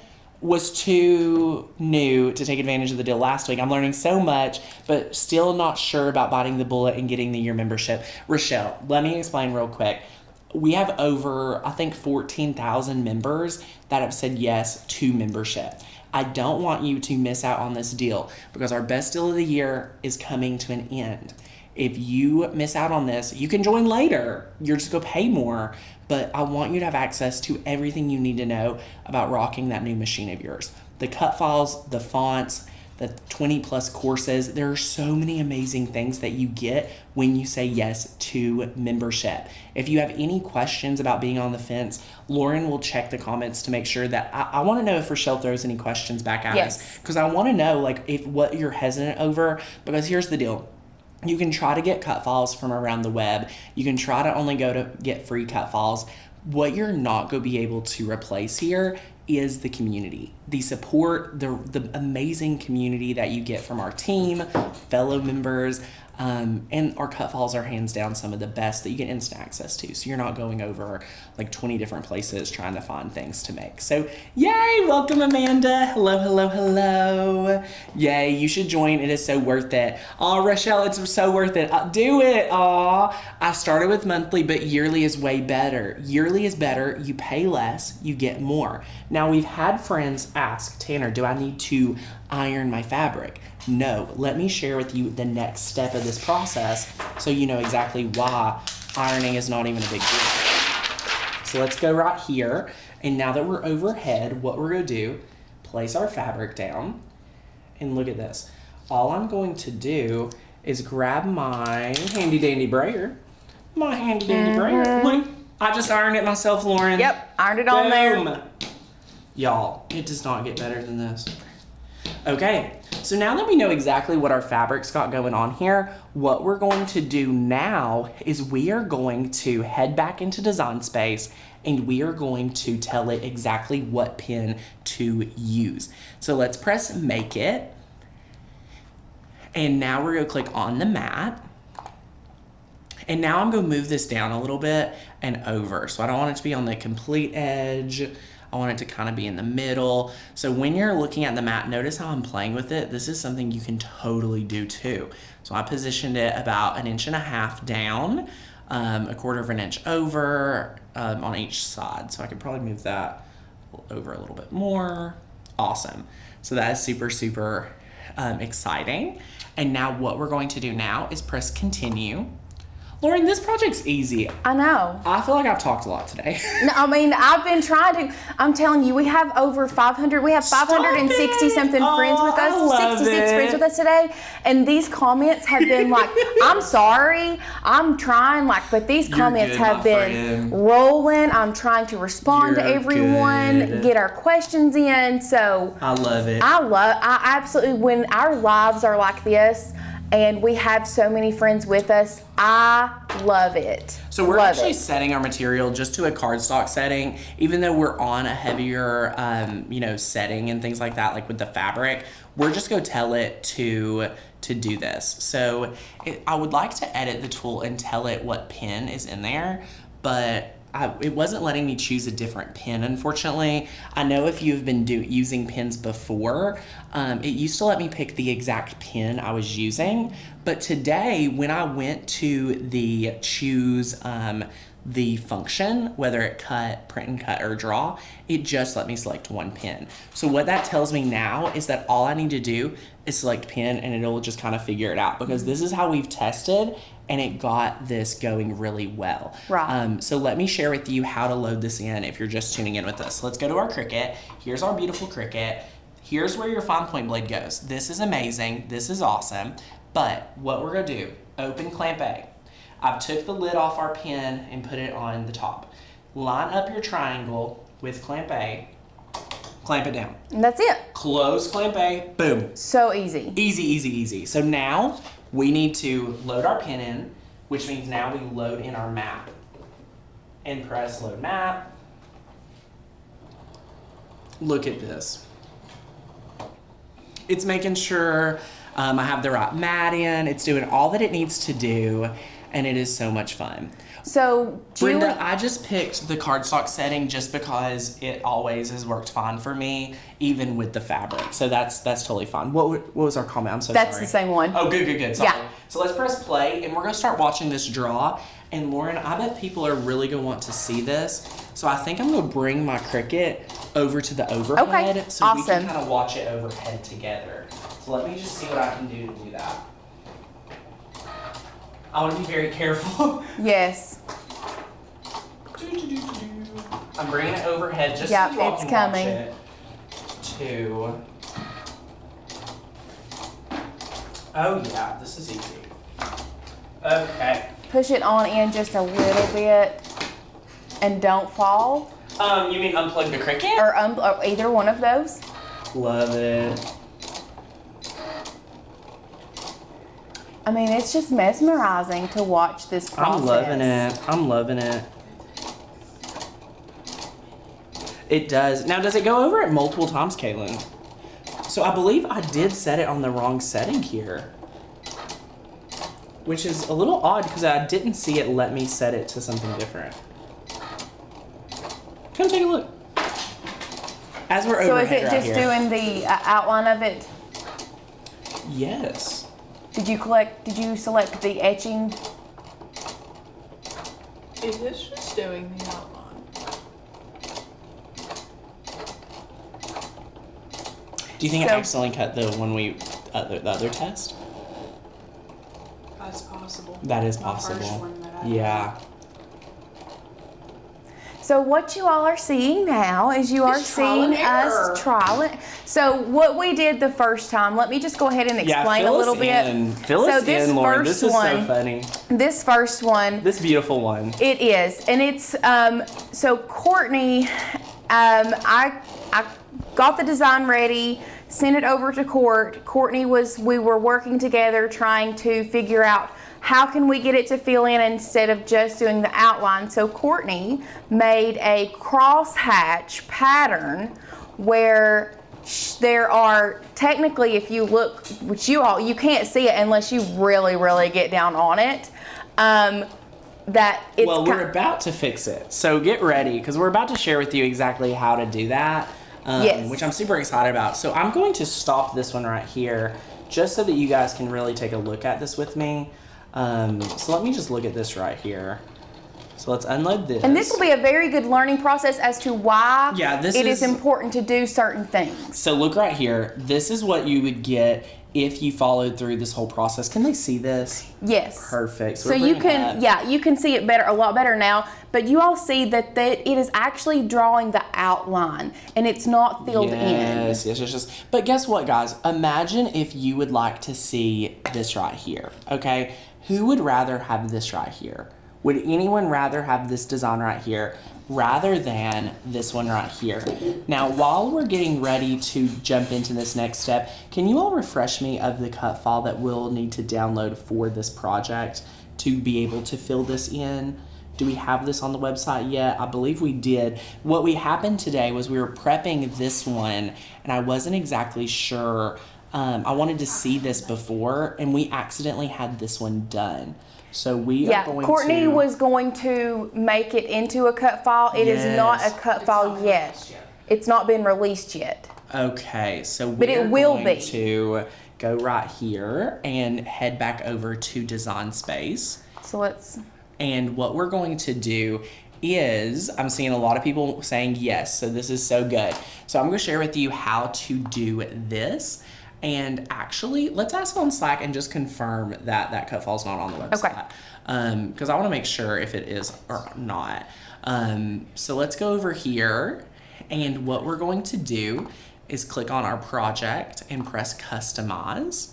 was too new to take advantage of the deal last week. I'm learning so much, but still not sure about biting the bullet and getting the year membership. Rochelle, let me explain real quick. We have over, I think, 14,000 members that have said yes to membership. I don't want you to miss out on this deal because our best deal of the year is coming to an end. If you miss out on this, you can join later. You're just gonna pay more, but I want you to have access to everything you need to know about rocking that new machine of yours. The cut files, the fonts, the 20 plus courses. There are so many amazing things that you get when you say yes to membership. If you have any questions about being on the fence, Lauren will check the comments to make sure that I want to know if Rochelle throws any questions back at us, because I want to know like if what you're hesitant over, because here's the deal. You can try to get cut files from around the web. You can try to only go to get free cut files. What you're not going to be able to replace here is the community, the support, the amazing community that you get from our team, fellow members, and our cut files are hands down some of the best that you get instant access to. So you're not going over like 20 different places trying to find things to make. So yay, welcome Amanda. Hello, hello, hello. Yay, you should join. It is so worth it. Oh, Rochelle, it's so worth it. Do it. I started with monthly, but yearly is way better. Yearly is better. You pay less, you get more. Now we've had friends ask, Tanner, do I need to iron my fabric? No, let me share with you the next step of this process so you know exactly why ironing is not even a big deal. So let's go right here. And now that we're overhead, what we're gonna do, place our fabric down and look at this. All I'm going to do is grab my handy dandy brayer. My handy dandy brayer. Look, I just ironed it myself, Lauren. Yep, ironed it on there. Y'all, it does not get better than this. Okay, so now that we know exactly what our fabric's got going on here, what we're going to do now is we are going to head back into Design Space and we are going to tell it exactly what pen to use. So let's press Make It. And now we're gonna click on the mat. And now I'm gonna move this down a little bit and over. So I don't want it to be on the complete edge. I want it to kind of be in the middle. So when you're looking at the mat, notice how I'm playing with it. This is something you can totally do too. So I positioned it about 1.5 inches down, 1/4 of an inch over on each side. So I could probably move that over a little bit more. Awesome. So that is super, super exciting. And now what we're going to do now is press continue. Lauren, this project's easy. I know. I feel like I've talked a lot today. No, I mean, I've been trying to. I'm telling you, we have over 500. We have 560 something friends with us. 66 friends with us today, and these comments have been like, "I'm sorry, I'm trying," like, but these comments have been rolling. I'm trying to respond to everyone, get our questions in. So I love it. I absolutely. When our lives are like this, and we have so many friends with us, I love it. So we're actually setting our material just to a cardstock setting, even though we're on a heavier, setting and things like that, like with the fabric. We're just gonna tell it to do this. So I would like to edit the tool and tell it what pin is in there, but it wasn't letting me choose a different pin, unfortunately. I know if you've been using pins before, it used to let me pick the exact pin I was using, but today when I went to the choose the function, whether it cut, print and cut, or draw, it just let me select one pin. So what that tells me now is that all I need to do is select pin and it'll just kind of figure it out, because this is how we've tested and it got this going really well. Right. So let me share with you how to load this in if you're just tuning in with us. Let's go to our Cricut. Here's our beautiful Cricut. Here's where your fine point blade goes. This is amazing. This is awesome. But what we're gonna do, open clamp A. I've took the lid off our pen and put it on the top. Line up your triangle with clamp A, clamp it down. And that's it. Close clamp A, boom. So easy. Easy, easy, easy. So now we need to load our pen in, which means now we load in our map. And press load map. Look at this. It's making sure I have the right mat in. It's doing all that it needs to do. And it is so much fun. So, Brenda, I just picked the cardstock setting just because it always has worked fine for me, even with the fabric. So that's totally fine. What was our comment? I'm so sorry. That's the same one. Oh, good. Sorry. Yeah. So let's press play, and we're gonna start watching this draw. And Lauren, I bet people are really gonna want to see this. So I think I'm gonna bring my Cricut over to the overhead, okay. So awesome. We can kind of watch it overhead together. So let me just see what I can do to do that. I want to be very careful. Yes. I'm bringing it overhead just so you all it's can coming. watch it. Two. Oh yeah, this is easy. Okay. Push it on in just a little bit and don't fall. You mean unplug the Cricut? Or either one of those. Love it. I mean, it's just mesmerizing to watch this process. I'm loving it. It does. Now, does it go over it multiple times, Kaylin? So I believe I did set it on the wrong setting here, which is a little odd because I didn't see it let me set it to something different. Come take a look. As we're so is overhead it right just here. doing the outline of it? Yes. Did you select the etching? Is this just doing the outline? Do you think I accidentally cut the one the other test? That's possible. That is My possible. first one that I Yeah. So what you all are seeing now is you are seeing us trial it. So what we did the first time, let me just go ahead and explain a little bit. Fill us in, Lauren. This is so funny. This first one. This beautiful one. It is, and it's so Courtney. I got the design ready, sent it over to Courtney we were working together trying to figure out how can we get it to fill in instead of just doing the outline. So Courtney made a crosshatch pattern where there are technically, if you look, which you can't see it unless you really, really get down on it. That it's we're about to fix it, so get ready because we're about to share with you exactly how to do that. Yes. Which I'm super excited about. So I'm going to stop this one right here just so that you guys can really take a look at this with me. So let me just look at this right here. So let's unload this. And this will be a very good learning process as to why it is important to do certain things. So look right here. This is what you would get if you followed through this whole process. Can they see this? Yes. Perfect. So you can, you can see it better, a lot better now. But you all see that it is actually drawing the outline and it's not filled in. Yes. But guess what, guys? Imagine if you would like to see this right here, okay? Who would rather have this right here? Would anyone rather have this design right here rather than this one right here? Now, while we're getting ready to jump into this next step, can you all refresh me of the cut file that we'll need to download for this project to be able to fill this in? Do we have this on the website yet? I believe we did. What happened today was we were prepping this one and I wasn't exactly sure. I wanted to see this before and we accidentally had this one done. So we are going Courtney was going to make it into a cut file. It is not a cut file yet. It's not been released yet. Okay, so but it will be. To go right here and head back over to Design Space. So let's. And what we're going to do is, I'm seeing a lot of people saying yes, so this is so good. So I'm going to share with you how to do this. And actually, let's ask on Slack and just confirm that that cut file is not on the website. Okay. Because I want to make sure if it is or not. So let's go over here. And what we're going to do is click on our project and press Customize.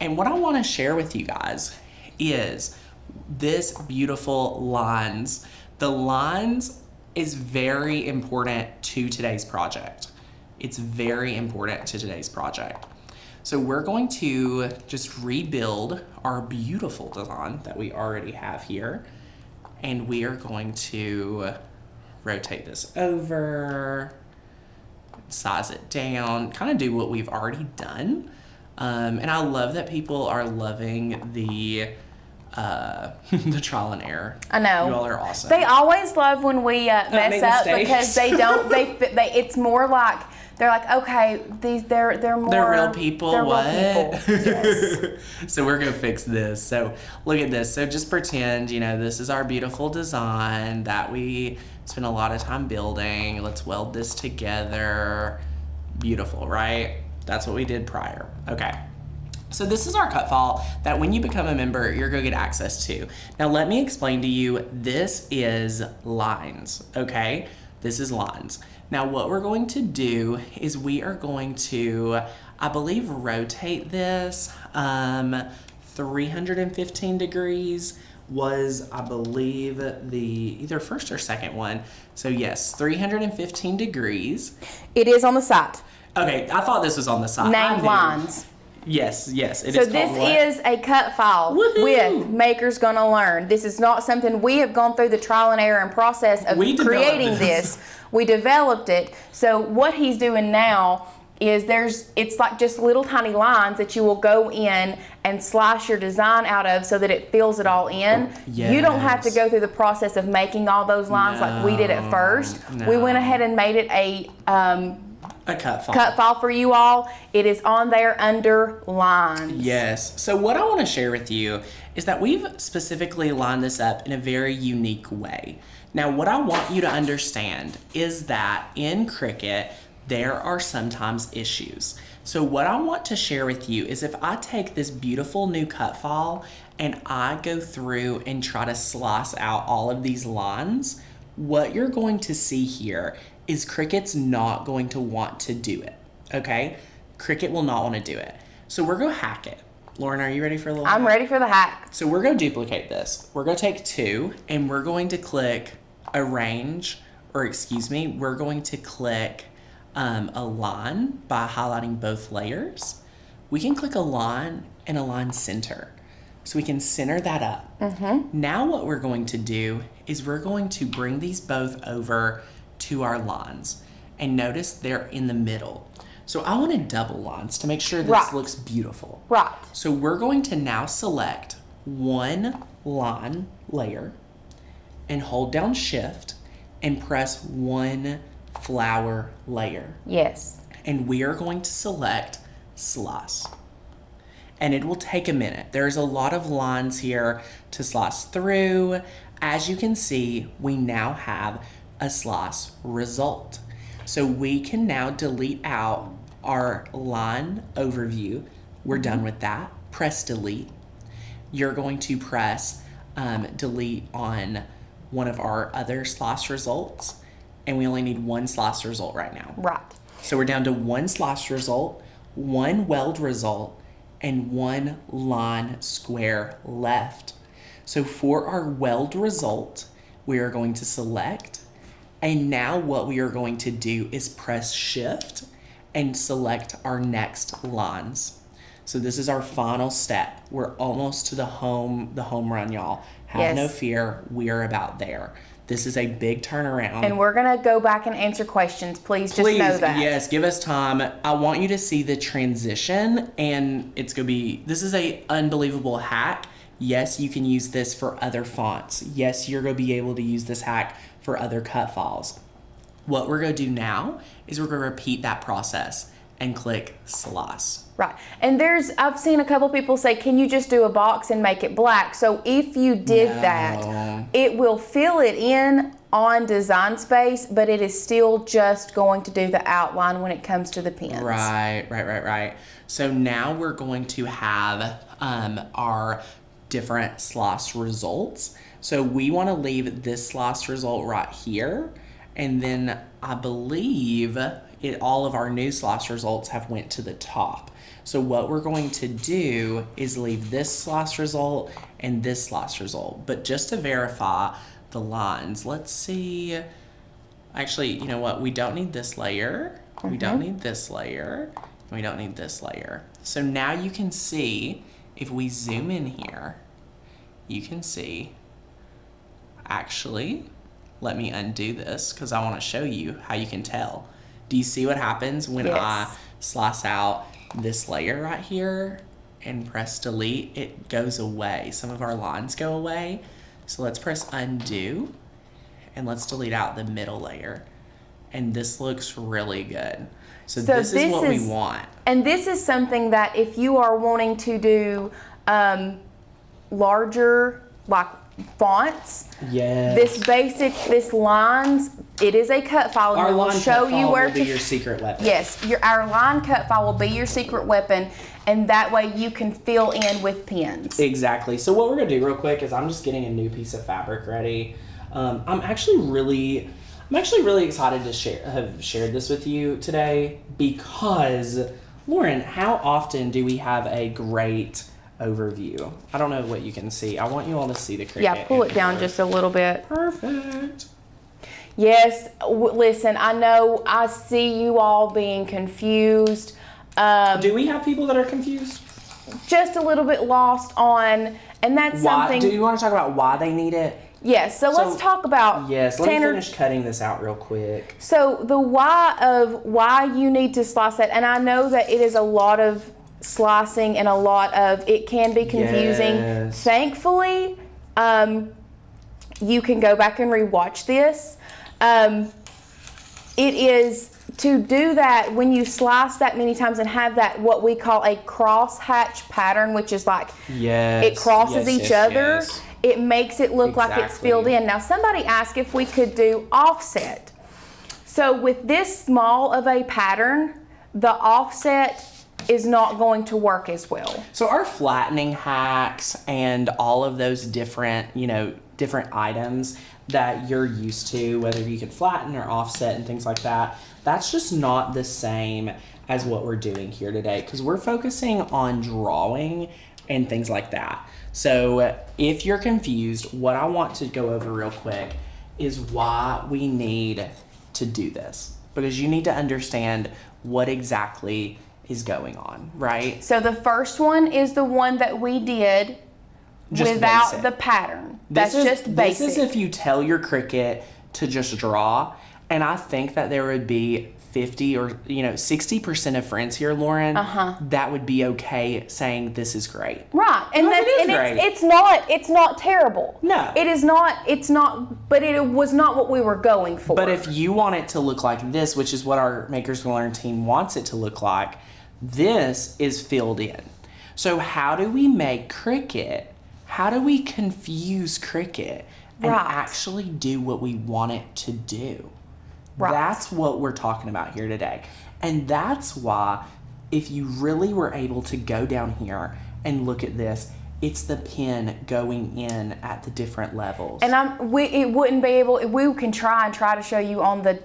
And what I want to share with you guys is this beautiful lines. The lines is very important to today's project. It's very important to today's project. So we're going to just rebuild our beautiful design that we already have here. And we are going to rotate this over, size it down, kind of do what we've already done. And I love that people are loving the trial and error. I know. You all are awesome. They always love when we mess up because they don't, it's more like, they're like, okay, they're real people. They're what? Real people. Yes. So we're gonna fix this. So look at this. So just pretend, this is our beautiful design that we spent a lot of time building. Let's weld this together. Beautiful, right? That's what we did prior. Okay. So this is our cut file that when you become a member, you're gonna get access to. Now let me explain to you, this is lines, okay? This is lines. Now what we're going to do is we are going to, I believe, rotate this 315 degrees was, I believe, the either first or second one. So yes, 315 degrees. It is on the side. Okay, I thought this was on the side. Named lines. Yes, it is. So this is a cut file with Maker's Gonna Learn. This is not something we have gone through the trial and error and process of creating this. We developed it. So what he's doing now is it's like just little tiny lines that you will go in and slice your design out of so that it fills it all in. Yes. You don't have to go through the process of making all those lines like we did at first. No. We went ahead and made it a cut file for you all. It is on there under lines. Yes. So what I want to share with you is that we've specifically lined this up in a very unique way. Now, what I want you to understand is that in Cricut, there are sometimes issues. So what I want to share with you is if I take this beautiful new cut file and I go through and try to slice out all of these lines, what you're going to see here is Cricut's not going to want to do it, okay? Cricut will not want to do it. So we're going to hack it. Lauren, are you ready for a little I'm hack? ready for the hack. So we're going to duplicate this. We're going to take 2 and we're going to click arrange, we're going to click align by highlighting both layers. We can click align and align center. So we can center that up. Mm-hmm. Now what we're going to do is we're going to bring these both over to our lines. And notice they're in the middle. So I wanted double lines to make sure this Right. looks beautiful. Right. So we're going to now select one line layer and hold down shift and press one flower layer. Yes. And we are going to select slice. And it will take a minute. There's a lot of lines here to slice through. As you can see, we now have a slice result. So we can now delete out our line overview. We're done with that. Press delete. You're going to press delete on one of our other slice results. And we only need one slice result right now. Right. So we're down to one slice result, one weld result, and one line square left. So for our weld result, we are going to select, and now what we are going to do is press shift and select our next lines. So this is our final step. We're almost to the home run, y'all. Have no fear, we are about there. This is a big turnaround. And we're going to go back and answer questions. Please just know that. Yes, give us time. I want you to see the transition, and it's going to be, this is a unbelievable hack. Yes, you can use this for other fonts. Yes, you're going to be able to use this hack for other cut files. What we're going to do now is we're going to repeat that process and click slice. Right. And I've seen a couple people say, can you just do a box and make it black? So if you did that, it will fill it in on Design Space, but it is still just going to do the outline when it comes to the pins. Right. So now we're going to have our different slice results. So we want to leave this slice result right here. And then I believe all of our new slice results have went to the top. So what we're going to do is leave this slice result and this slice result. But just to verify the lines, let's see. Actually, you know what? We don't need this layer. We don't need this layer. We don't need this layer. So now you can see, if we zoom in here, you can see, actually, let me undo this because I want to show you how you can tell. Do you see what happens when I slice out this layer right here and press delete? It goes away. Some of our lines go away. So let's press undo and let's delete out the middle layer. And this looks really good. So this is what we want. And this is something that if you are wanting to do larger, like fonts, this lines, it is a cut file, and our we'll show you where to be your secret weapon. Yes, our line cut file will be your secret weapon, and that way you can fill in with pins. Exactly. So what we're gonna do real quick is I'm just getting a new piece of fabric ready. I'm actually really excited to have shared this with you today because, Lauren, how often do we have a great overview? I don't know what you can see. I want you all to see the Cricut. Yeah, pull it down just a little bit. Perfect. Yes, listen, I know I see you all being confused. Do we have people that are confused? Just a little bit lost on, and that's something. Do you want to talk about why they need it? Yes, so let's talk about. Yes, let me finish cutting this out real quick. So the why you need to slice that, and I know that it is a lot of slicing and a lot of, it can be confusing. Yes. Thankfully, you can go back and rewatch this. It is to do that when you slice that many times and have that what we call a cross hatch pattern, which is like it crosses each other. Yes. It makes it look like it's filled in. Now somebody asked if we could do offset. So with this small of a pattern, the offset is not going to work as well. So our flattening hacks and all of those different items that you're used to, whether you can flatten or offset and things like that, that's just not the same as what we're doing here today because we're focusing on drawing and things like that. So if you're confused, what I want to go over real quick is why we need to do this, because you need to understand what exactly is going on, right? So the first one is the one that we did just without basic. the pattern. That's just basic. This is if you tell your Cricut to just draw, and I think that there would be 50 or 60% of friends here, Lauren, that would be okay saying this is great. Right. And it's not terrible. No. It's not, but it was not what we were going for. But if you want it to look like this, which is what our Makers Gonna Learn team wants it to look like, this is filled in. So how do we make Cricut? How do we confuse Cricut and actually do what we want it to do? Right. That's what we're talking about here today. And that's why if you really were able to go down here and look at this, it's the pen going in at the different levels. And we can try to show you on the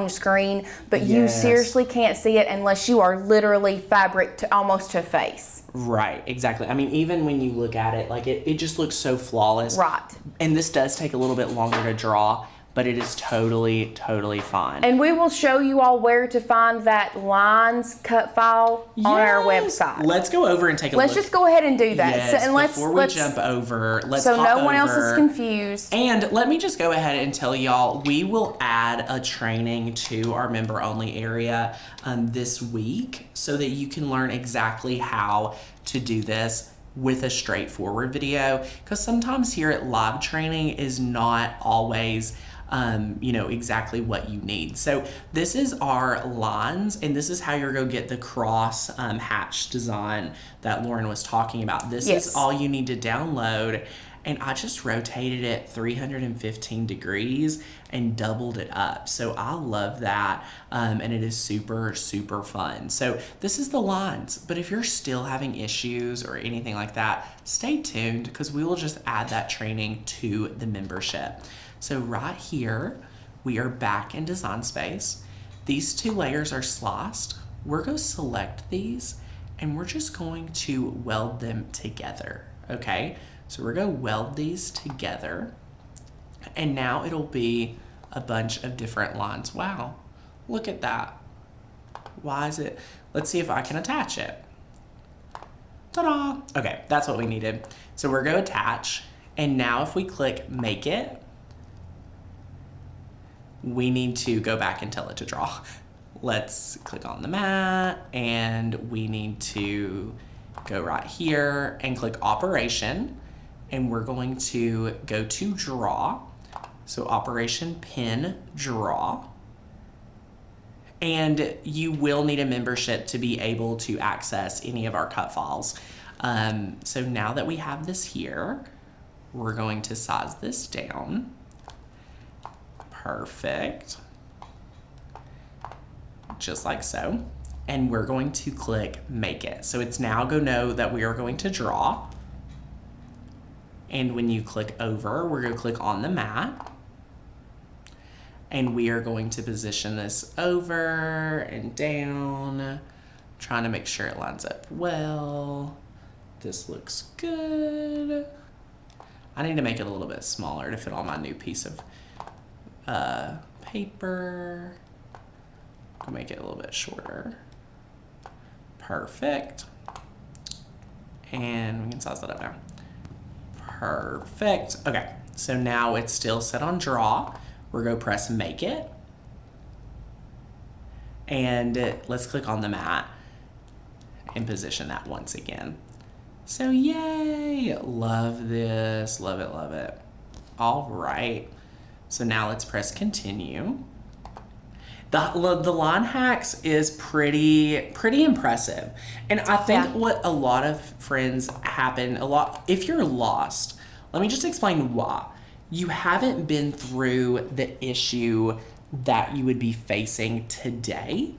screen, but you seriously can't see it unless you are literally fabric to almost to face. Right, exactly. I mean, even when you look at it, like it just looks so flawless. Right. And this does take a little bit longer to draw, but it is totally, totally fine. And we will show you all where to find that lines cut file on our website. Let's go over and take a look. Let's just go ahead and do that. Yes, and before we jump over, let's so hop no one else over. is confused. And let me just go ahead and tell y'all, we will add a training to our member only area this week so that you can learn exactly how to do this with a straightforward video, because sometimes here at live training is not always exactly what you need. So this is our lines, and this is how you're going to get the cross hatch design that Lauren was talking about. This is all you need to download, and I just rotated it 315 degrees and doubled it up. So I love that, and it is super, super fun. So this is the lines, but if you're still having issues or anything like that, stay tuned, because we will just add that training to the membership. So right here, we are back in Design Space. These two layers are sliced. We're going to select these, and we're just going to weld them together, okay? So we're going to weld these together, and now it'll be a bunch of different lines. Wow, look at that. Why is it? Let's see if I can attach it. Ta-da! Okay, that's what we needed. So we're going to attach, and now if we click Make It, we need to go back and tell it to draw. Let's click on the mat, and we need to go right here and click Operation, and we're going to go to Draw. So Operation Pen Draw. And you will need a membership to be able to access any of our cut files. So now that we have this here, we're going to size this down. Perfect. Just like so. And we're going to click Make It. So it's now going to know that we are going to draw. And when you click over, we're going to click on the mat. And we are going to position this over and down, trying to make sure it lines up well. This looks good. I need to make it a little bit smaller to fit on my new piece of paper. I'll make it a little bit shorter. Perfect. And we can size that up now. Perfect. Okay, so now it's still set on draw. We're going to press Make It. And let's click on the mat and position that once again. So yay, love this, love it, love it. All right. So now let's press Continue. The line hacks is pretty impressive. And I think what a lot of friends if you're lost, let me just explain why. You haven't been through the issue that you would be facing today.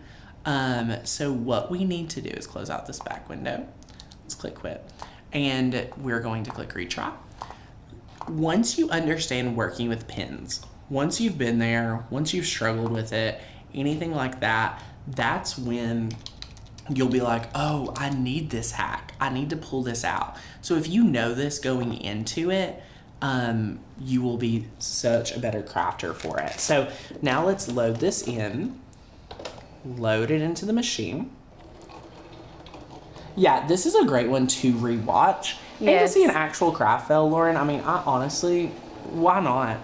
So what we need to do is close out this back window. Let's click Quit. And we're going to click Retry. Once you understand working with pens, once you've been there, once you've struggled with it, anything like that, that's when you'll be like, oh, I need this hack. I need to pull this out. So if you know this going into it, you will be such a better crafter for it. So now let's load this in, load it into the machine. Yeah, this is a great one to rewatch. Yes. And to see an actual craft fail, Lauren, I mean, I honestly, why not?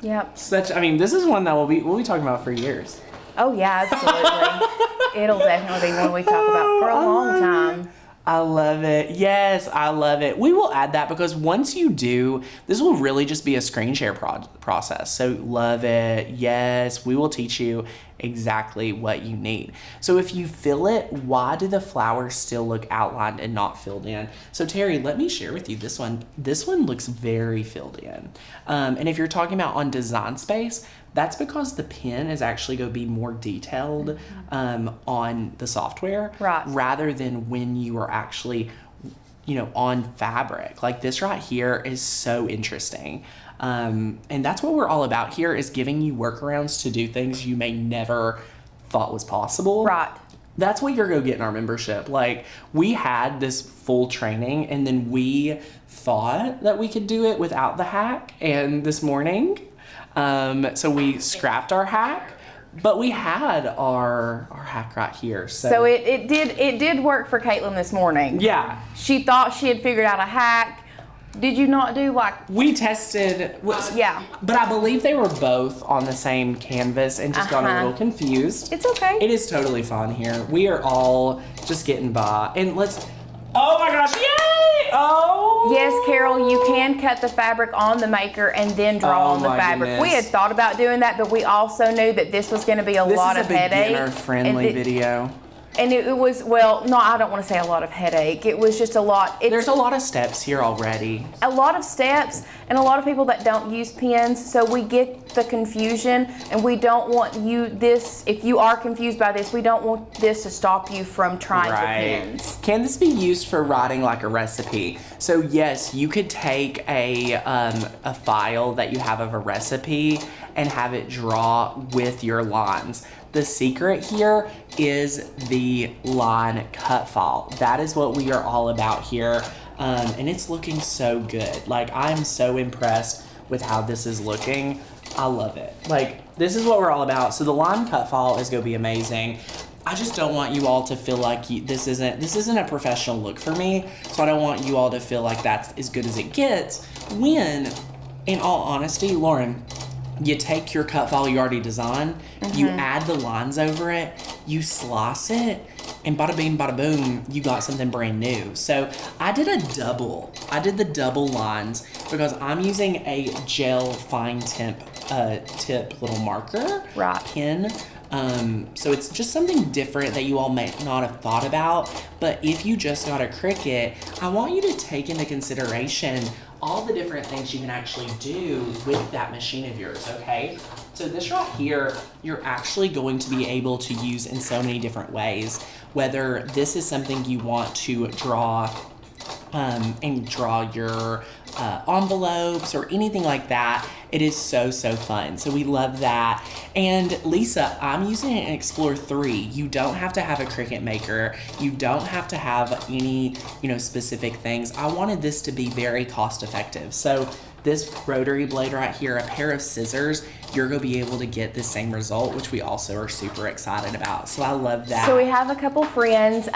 Yep. This is one that we'll be talking about for years. Oh yeah, absolutely. It'll definitely be one we talk about for a long time. I love it. Yes, I love it. We will add that because once you do, this will really just be a screen share process. So love it. Yes, we will teach you exactly what you need. So if you fill it, why do the flowers still look outlined and not filled in? So Terry, let me share with you this one. This one looks very filled in. And if you're talking about on Design Space, that's because the pen is actually going to be more detailed on the software, right, rather than when you are actually, on fabric. Like this right here is so interesting. And that's what we're all about here, is giving you workarounds to do things you may never thought was possible. Right. That's what you're going to get in our membership. Like, we had this full training, and then we thought that we could do it without the hack. And this morning, so we scrapped our hack, but we had our hack right here. So it did work for Caitlin this morning. Yeah. She thought she had figured out a hack. Did you not do we tested? Yeah. But I believe they were both on the same canvas and just got a little confused. It's okay. It is totally fun here. We are all just getting by. And oh my gosh, yay! Oh! Yes, Carol, you can cut the fabric on the maker and then draw on the fabric. Goodness. We had thought about doing that, but we also knew that this was going to be a lot of headache. This is a beginner-friendly video. And it was, well, no, I don't want to say a lot of headache. It was just a lot. There's a lot of steps here already. A lot of steps, and a lot of people that don't use pens, so we get the confusion, and we don't want if you are confused by this, we don't want this to stop you from trying the pens. Can this be used for writing like a recipe? So yes, you could take a file that you have of a recipe and have it draw with your lines. The secret here is the line cut file. That is what we are all about here. And it's looking so good. Like, I'm so impressed with how this is looking. I love it. Like, this is what we're all about. So the line cut file is gonna be amazing. I just don't want you all to feel like this isn't a professional look for me. So I don't want you all to feel like that's as good as it gets when, in all honesty, Lauren, you take your cut file you already designed, you add the lines over it, you slice it, and bada bing, bada boom, you got something brand new. So I did the double lines because I'm using a gel fine tip little marker pen. So it's just something different that you all may not have thought about. But if you just got a Cricut, I want you to take into consideration all the different things you can actually do with that machine of yours, okay? So this right here, you're actually going to be able to use in so many different ways. Whether this is something you want to draw and draw your envelopes or anything like that, it is so fun. So we love that. And Lisa, I'm using an Explore 3. You don't have to have a Cricut maker. You don't have to have any, specific things. I wanted this to be very cost effective. So this rotary blade right here, a pair of scissors, you're going to be able to get the same result, which we also are super excited about. So I love that. So we have a couple friends.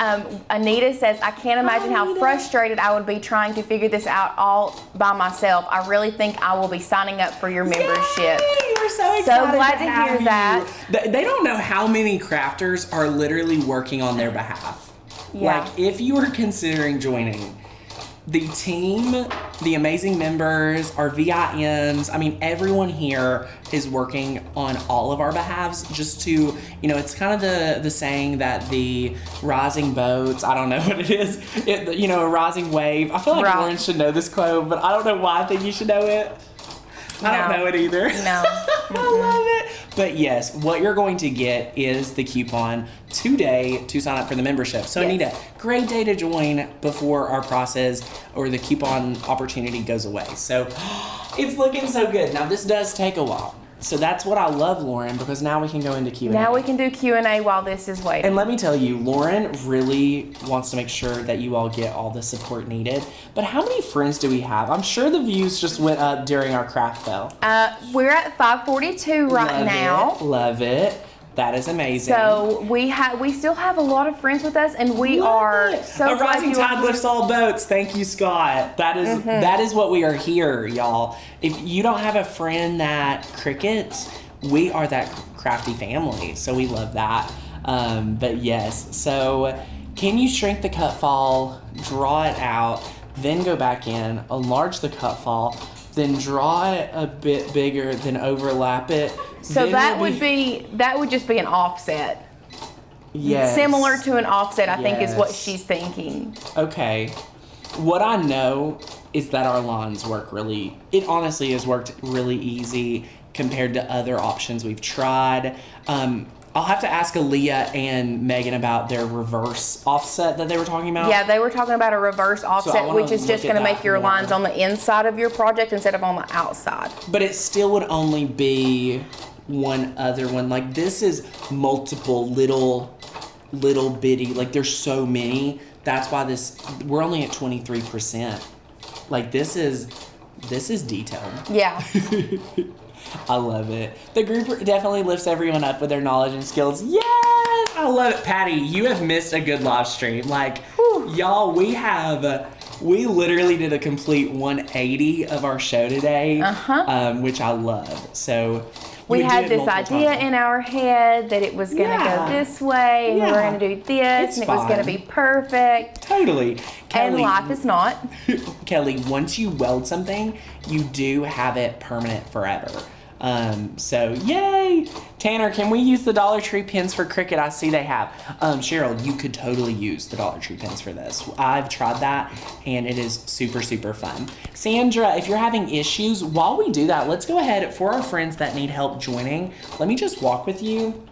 Anita says, I can't imagine how frustrated I would be trying to figure this out all by myself. I really think I will be signing up for your membership. Yay! We're so excited. So glad to hear that. They don't know how many crafters are literally working on their behalf. Yeah. Like, if you are considering joining, the team, the amazing members, our VIMs, everyone here is working on all of our behalves just to, it's kind of the saying that the rising boats, I don't know what it is, a rising wave. I feel like Lauren should know this quote, but I don't know why I think you should know it. I don't know it either. No. I love it. But yes, what you're going to get is the coupon today to sign up for the membership. So Anita, great day to join before our process or the coupon opportunity goes away. So it's looking so good. Now this does take a while. So that's what I love, Lauren, because now we can go into Q&A. Now we can do Q&A while this is waiting. And let me tell you, Lauren really wants to make sure that you all get all the support needed. But how many friends do we have? I'm sure the views just went up during our craft fair. We're at 542 right now. Love it. That is amazing. So we still have a lot of friends with us, and we are so a rising tide lifts all boats. Thank you, Scott. That is what we are here, y'all. If you don't have a friend that Cricut, we are that crafty family, so we love that. But yes, so can you shrink the cut fall, draw it out, then go back in, enlarge the cut fall, then draw it a bit bigger, then overlap it? So that would just be an offset. Yes. Similar to an offset, I think is what she's thinking. Okay. What I know is that our lines work it honestly has worked really easy compared to other options we've tried. I'll have to ask Aaliyah and Megan about their reverse offset that they were talking about. Yeah, they were talking about a reverse offset, which is just going to make your lines on the inside of your project instead of on the outside. But it still would only be one other one. Like, this is multiple little bitty, like there's so many. That's why we're only at 23%. Like, this is detailed. Yeah. I love it. The group definitely lifts everyone up with their knowledge and skills. Yes! I love it. Patty, you have missed a good live stream. Like, y'all, we literally did a complete 180 of our show today, which I love. So we had this idea in our head that it was going to go this way, and we were going to do this, and it was going to be perfect. Totally. Kelly, and life is not. Kelly, once you weld something, you do have it permanent forever. So yay! Tanner, can we use the Dollar Tree pins for Cricut? I see they have. Cheryl, you could totally use the Dollar Tree pins for this. I've tried that, and it is super, super fun. Sandra, if you're having issues, while we do that, let's go ahead, for our friends that need help joining, let me just walk with you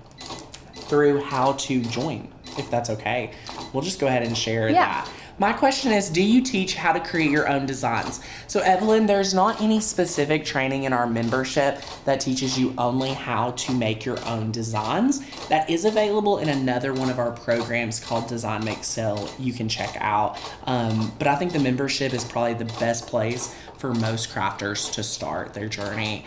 through how to join, if that's okay. We'll just go ahead and share that. My question is, do you teach how to create your own designs? So Evelyn, there's not any specific training in our membership that teaches you only how to make your own designs. That is available in another one of our programs called Design Make Sell you can check out. But I think the membership is probably the best place for most crafters to start their journey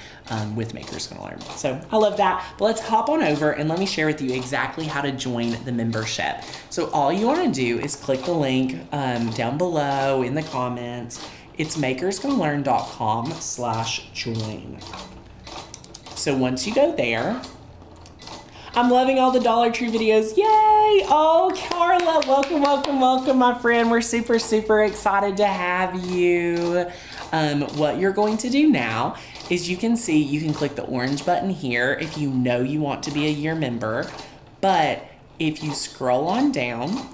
with Makers Gonna Learn. So I love that. But let's hop on over and let me share with you exactly how to join the membership. So all you want to do is click the link down below in the comments. It's makersgonnalearn.com/join. So once you go there, I'm loving all the Dollar Tree videos. Yay! Oh, Carla, welcome, welcome, welcome, my friend. We're super, super excited to have you. What you're going to do now is you can click the orange button here if you know you want to be a year member. But if you scroll on down,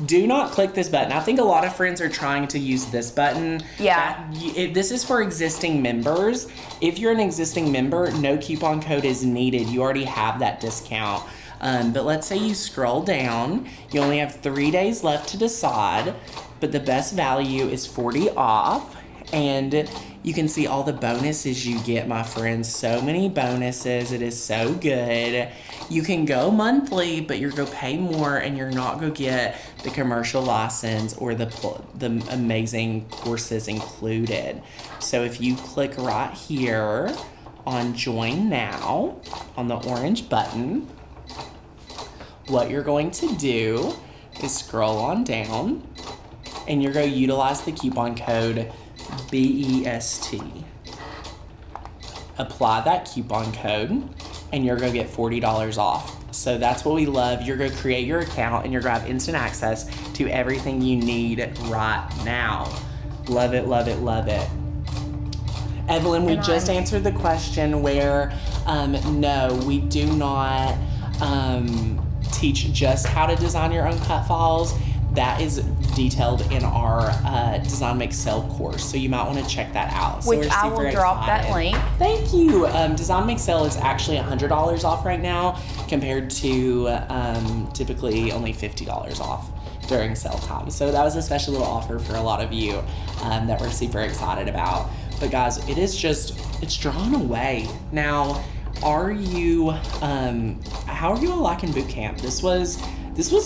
do not click this button. I think a lot of friends are trying to use this button. Yeah. This is for existing members. If you're an existing member, no coupon code is needed. You already have that discount. But let's say you scroll down. You only have 3 days left to decide, but the best value is 40 off. And you can see all the bonuses you get, my friends. So many bonuses. It is so good. You can go monthly, but you're going to pay more, and you're not going to get the commercial license or the amazing courses included. So if you click right here on Join Now on the orange button, what you're going to do is scroll on down, and you're going to utilize the coupon code BEST. Apply that coupon code, and you're going to get $40 off. So that's what we love. You're going to create your account, and you're going to have instant access to everything you need right now. Love it, love it, love it. Evelyn, we just answered the question where, no, we do not teach just how to design your own cut files. That is detailed in our Design Make Sell course, so you might want to check that out. So which I will drop that link. Thank you. Design Make Sell is actually $100 off right now, compared to typically only $50 off during sale time. So that was a special little offer for a lot of you that we're super excited about. But guys, it's drawn away. Now, how are you all liking boot camp? This was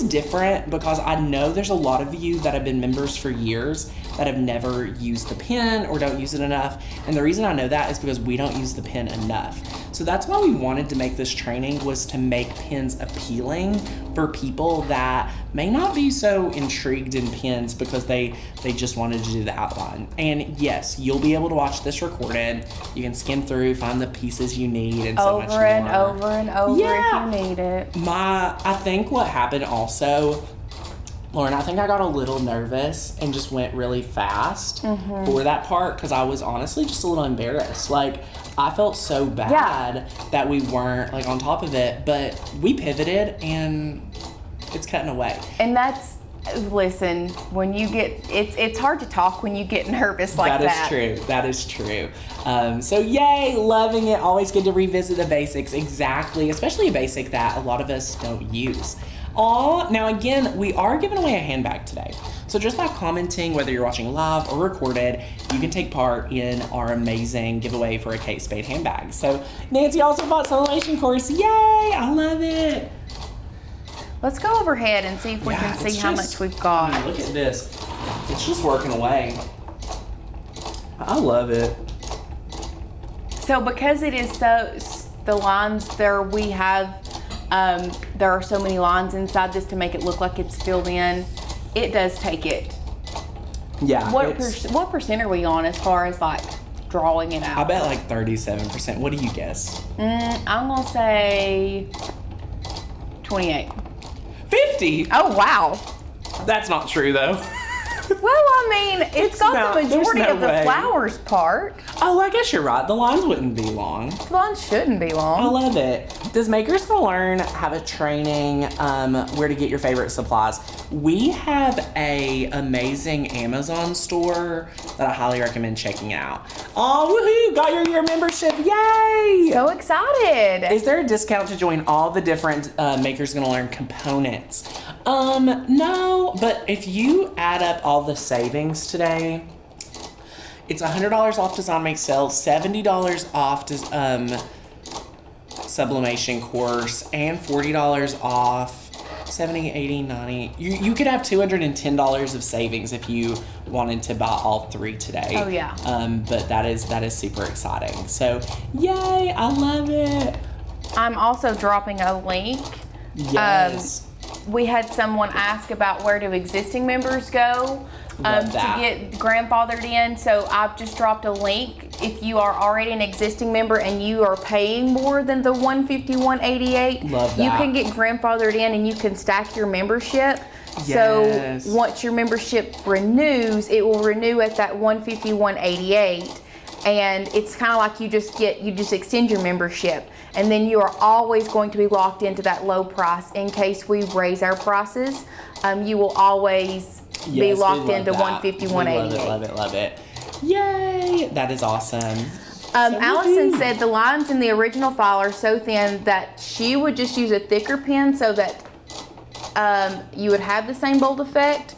different because I know there's a lot of you that have been members for years that have never used the pen or don't use it enough. And the reason I know that is because we don't use the pen enough. So that's why we wanted to make this training, was to make pens appealing for people that may not be so intrigued in pens because they just wanted to do the outline. And yes, you'll be able to watch this recorded. You can skim through, find the pieces you need, and so much more. Over and over and over if you need it. I think what happened also, Lauren, I think I got a little nervous and just went really fast for that part because I was honestly just a little embarrassed. Like, I felt so bad that we weren't like on top of it, but we pivoted and it's cutting away. And that's, listen, when you get, it's hard to talk when you get nervous like that. That is true. That is true. So yay, loving it. Always good to revisit the basics. Exactly. Especially a basic that a lot of us don't use. Now again, we are giving away a handbag today. So just by commenting, whether you're watching live or recorded, you can take part in our amazing giveaway for a Kate Spade handbag. So Nancy also bought Sublimation course. Yay, I love it. Let's go overhead and see if we can see how much we've got. I mean, look at this. It's just working away. I love it. So because it is so, the lines there, we have, there are so many lines inside this to make it look like it's filled in. It does take it. Yeah. What percent are we on as far as like drawing it out? I bet like 37%. What do you guess? I'm gonna say 28. 50? Oh wow. That's not true though. Well, I mean, it's got the majority of the flowers part. Oh, I guess you're right. The lines wouldn't be long. The lines shouldn't be long. I love it. Does Makers Gonna Learn have a training where to get your favorite supplies? We have a amazing Amazon store that I highly recommend checking out. Oh, woohoo! Got your year membership! Yay! So excited! Is there a discount to join all the different Makers Gonna Learn components? No, but if you add up all the savings today, it's $100 off Design Make Sell, $70 off Sublimation course, and $40 off 70, 80, 90. You could have $210 of savings if you wanted to buy all three today. Oh yeah. But that is super exciting. So yay, I love it. I'm also dropping a link. Yes. We had someone ask about where do existing members go to get grandfathered in. So I've just dropped a link. If you are already an existing member and you are paying more than the $151.88, you can get grandfathered in and you can stack your membership. Yes. So once your membership renews, it will renew at that $151.88. And it's kind of like you just extend your membership, and then you are always going to be locked into that low price in case we raise our prices. You will always be locked into $151.88. Love it. Yay! That is awesome. Allison said the lines in the original file are so thin that she would just use a thicker pen so that you would have the same bold effect.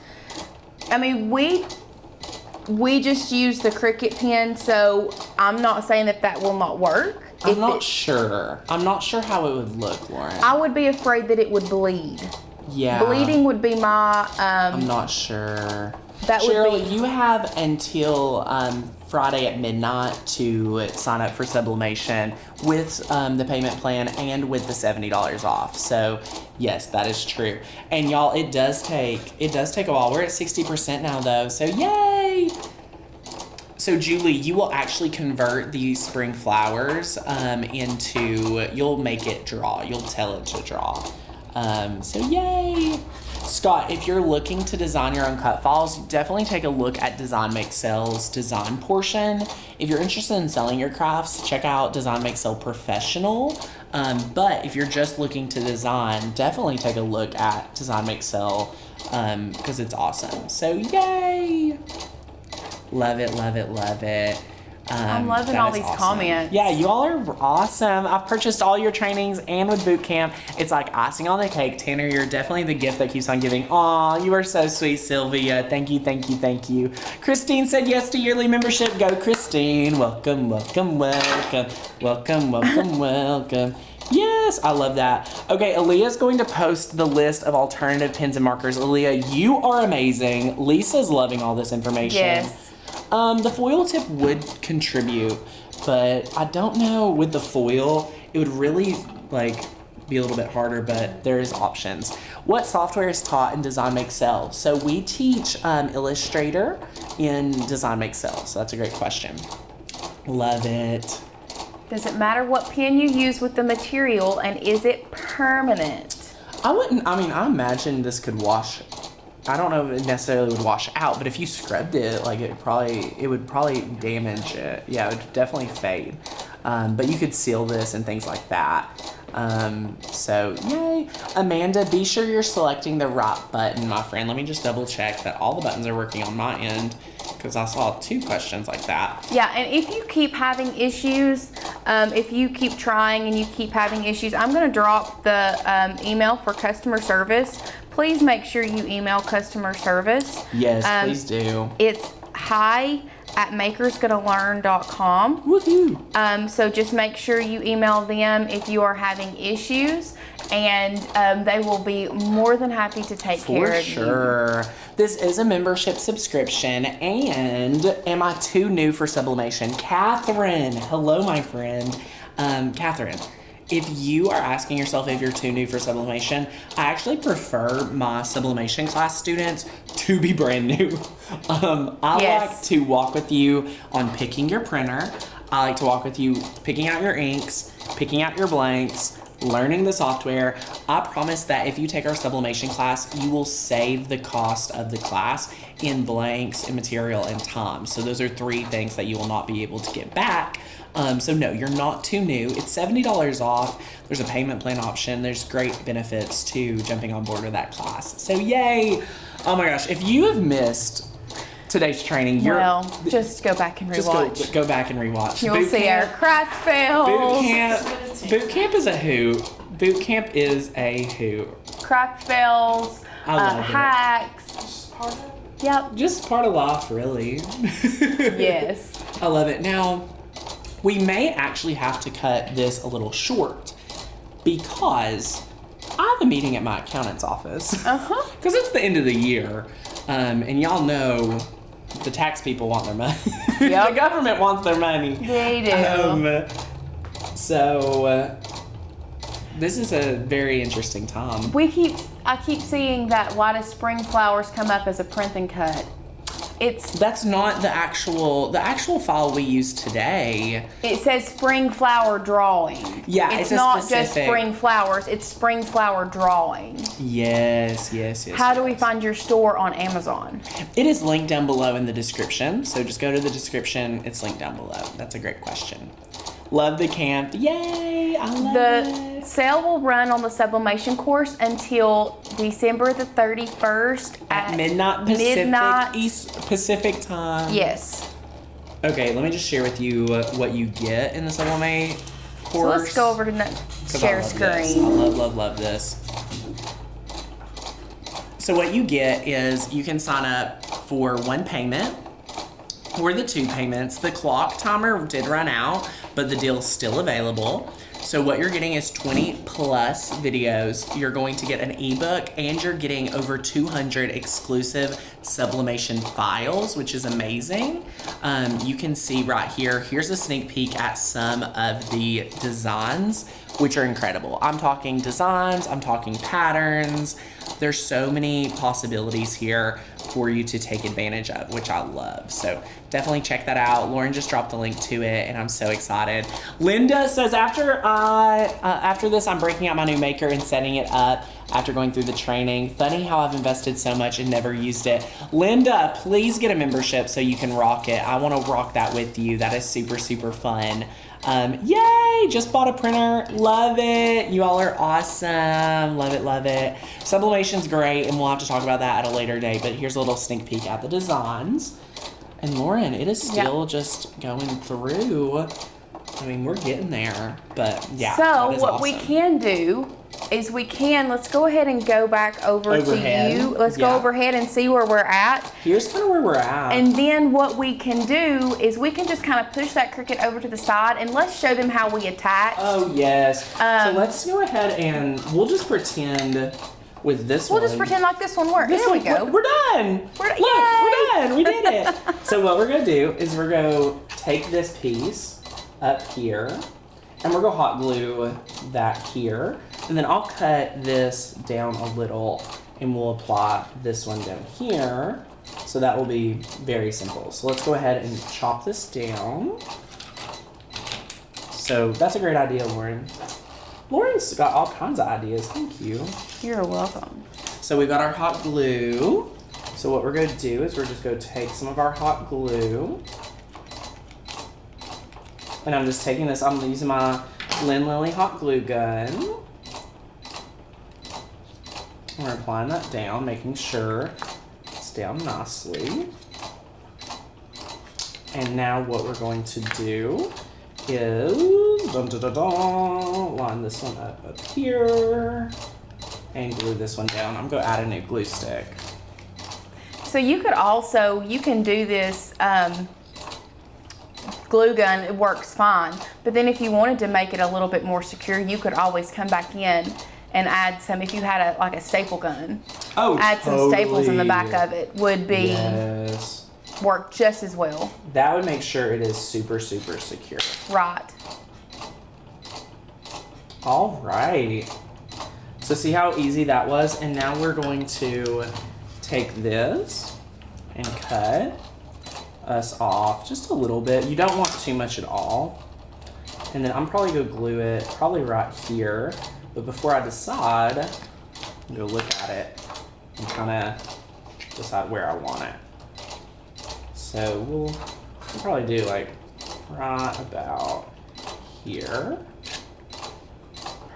I mean, we just use the Cricut pen, so I'm not saying that will not work. I'm not sure how it would look, Lauren. I would be afraid that it would bleed. Yeah. Bleeding would be my... I'm not sure. Cheryl, you have until Friday at midnight to sign up for Sublimation with the payment plan and with the $70 off. So yes, that is true. And y'all, it does take a while. We're at 60% now though, so yay! So Julie, you will actually convert these spring flowers you'll make it draw. You'll tell it to draw. So yay! Scott, if you're looking to design your own cut files, definitely take a look at Design Make Sell's design portion. If you're interested in selling your crafts, check out Design Make Sell Professional. But if you're just looking to design, definitely take a look at Design Make Sell because it's awesome. So yay! Love it, love it, love it. I'm loving all these comments. Yeah, you all are awesome. I've purchased all your trainings and with boot camp. It's like icing on the cake. Tanner, you're definitely the gift that keeps on giving. Aw, you are so sweet, Sylvia. Thank you, thank you, thank you. Christine said yes to yearly membership. Go, Christine. Welcome, welcome, welcome. Welcome, welcome, welcome. Yes, I love that. Okay, Aaliyah's going to post the list of alternative pens and markers. Aaliyah, you are amazing. Lisa's loving all this information. Yes. The foil tip would contribute, but I don't know with the foil. It would really like be a little bit harder, but there is options. What software is taught in Design Make Sell? So we teach Illustrator in Design Make Sell. So that's a great question. Love it. Does it matter what pen you use with the material, and is it permanent? I imagine this could wash. I don't know if it necessarily would wash out, but if you scrubbed it, like it would probably damage it. Yeah, it would definitely fade. But you could seal this and things like that. So yay. Amanda, be sure you're selecting the right button, my friend. Let me just double check that all the buttons are working on my end, because I saw 2 questions like that. Yeah, and if you keep having issues, if you keep trying and you keep having issues, I'm going to drop the email for customer service. Please make sure you email customer service. Yes, please do. It's hi@makersgonnalearn.com. Woohoo! So just make sure you email them if you are having issues, and they will be more than happy to take care of you. For sure. This is a membership subscription, and am I too new for sublimation? Catherine, hello, my friend. Catherine, if you are asking yourself if you're too new for sublimation, I actually prefer my sublimation class students to be brand new. I like to walk with you on picking your printer. I like to walk with you picking out your inks, picking out your blanks, learning the software. I promise that if you take our sublimation class, you will save the cost of the class in blanks and material and time. So those are 3 things that you will not be able to get back. So no, you're not too new. It's $70 off. There's a payment plan option. There's great benefits to jumping on board with that class. So yay. Oh my gosh, if you have missed today's training, just go back and rewatch. Just go back and rewatch. You'll see our craft fails. Boot camp is a hoot. Boot camp is a hoot. Craft fails, I love hacks. Just part of it. Yep. Just part of life, really. Yes. I love it. Now, we may actually have to cut this a little short because I have a meeting at my accountant's office. Because it's the end of the year. And y'all know the tax people want their money. Yep. The government wants their money. They do. So this is a very interesting time. I keep seeing that why does spring flowers come up as a print and cut? That's not the actual file we use today. It says spring flower drawing. Yeah, it's not just spring flowers, it's spring flower drawing. Yes. How do we find your store on Amazon? It is linked down below in the description. So just go to the description. It's linked down below. That's a great question. Love the camp. Yay! I love it. The sale will run on the sublimation course until December the 31st at midnight Pacific time. Yes. Okay, let me just share with you what you get in the sublimate course. So let's go over to share screen. I love this. So what you get is you can sign up for 1 payment or the 2 payments. The clock timer did run out, but the deal's still available. So what you're getting is 20 plus videos. You're going to get an ebook, and you're getting over 200 exclusive sublimation files, which is amazing. You can see right here, here's a sneak peek at some of the designs, which are incredible. I'm talking designs, I'm talking patterns. There's so many possibilities here for you to take advantage of, which I love. So definitely check that out. Lauren just dropped the link to it, and I'm so excited. Linda says, after this, I'm breaking out my new maker and setting it up after going through the training. Funny how I've invested so much and never used it. Linda, please get a membership so you can rock it. I want to rock that with you. That is super, super fun. Yay! Just bought a printer. Love it. You all are awesome. Love it. Sublimation's great, and we'll have to talk about that at a later date, but here's a little sneak peek at the designs. And Lauren, it is still just going through. I mean, we're getting there, but yeah. So what we can do is let's go ahead and go back overhead to you. Let's go overhead and see where we're at. Here's kind of where we're at. And then what we can do is we can just kind of push that Cricut over to the side, and let's show them how we attach. Oh, yes. So let's go ahead and we'll just pretend with this one. We'll just pretend like this one works. There we go. We're done. Look, we're done. We did it. So what we're going to do is we're going to take this piece, up here. And we're gonna hot glue that here. And then I'll cut this down a little and we'll apply this one down here. So that will be very simple. So let's go ahead and chop this down. So that's a great idea, Lauren. Lauren's got all kinds of ideas, thank you. You're welcome. So we've got our hot glue. So what we're gonna do is we're just gonna take some of our hot glue. And I'm just taking this, I'm using my Lynn Lily hot glue gun. We're applying that down, making sure it's down nicely. And now what we're going to do is line this one up here and glue this one down. I'm going to add a new glue stick. So you could also, you can do this glue gun, it works fine. But then if you wanted to make it a little bit more secure, you could always come back in and add some, if you had like a staple gun. Oh, add some staples in the back of it would be, yes, work just as well. That would make sure it is super, super secure. Right. All right. So see how easy that was? And now we're going to take this and cut us off just a little bit. You don't want too much at all. And then I'm probably gonna glue it probably right here. But before I decide, I'm gonna look at it and kind of decide where I want it. So we'll probably do like right about here.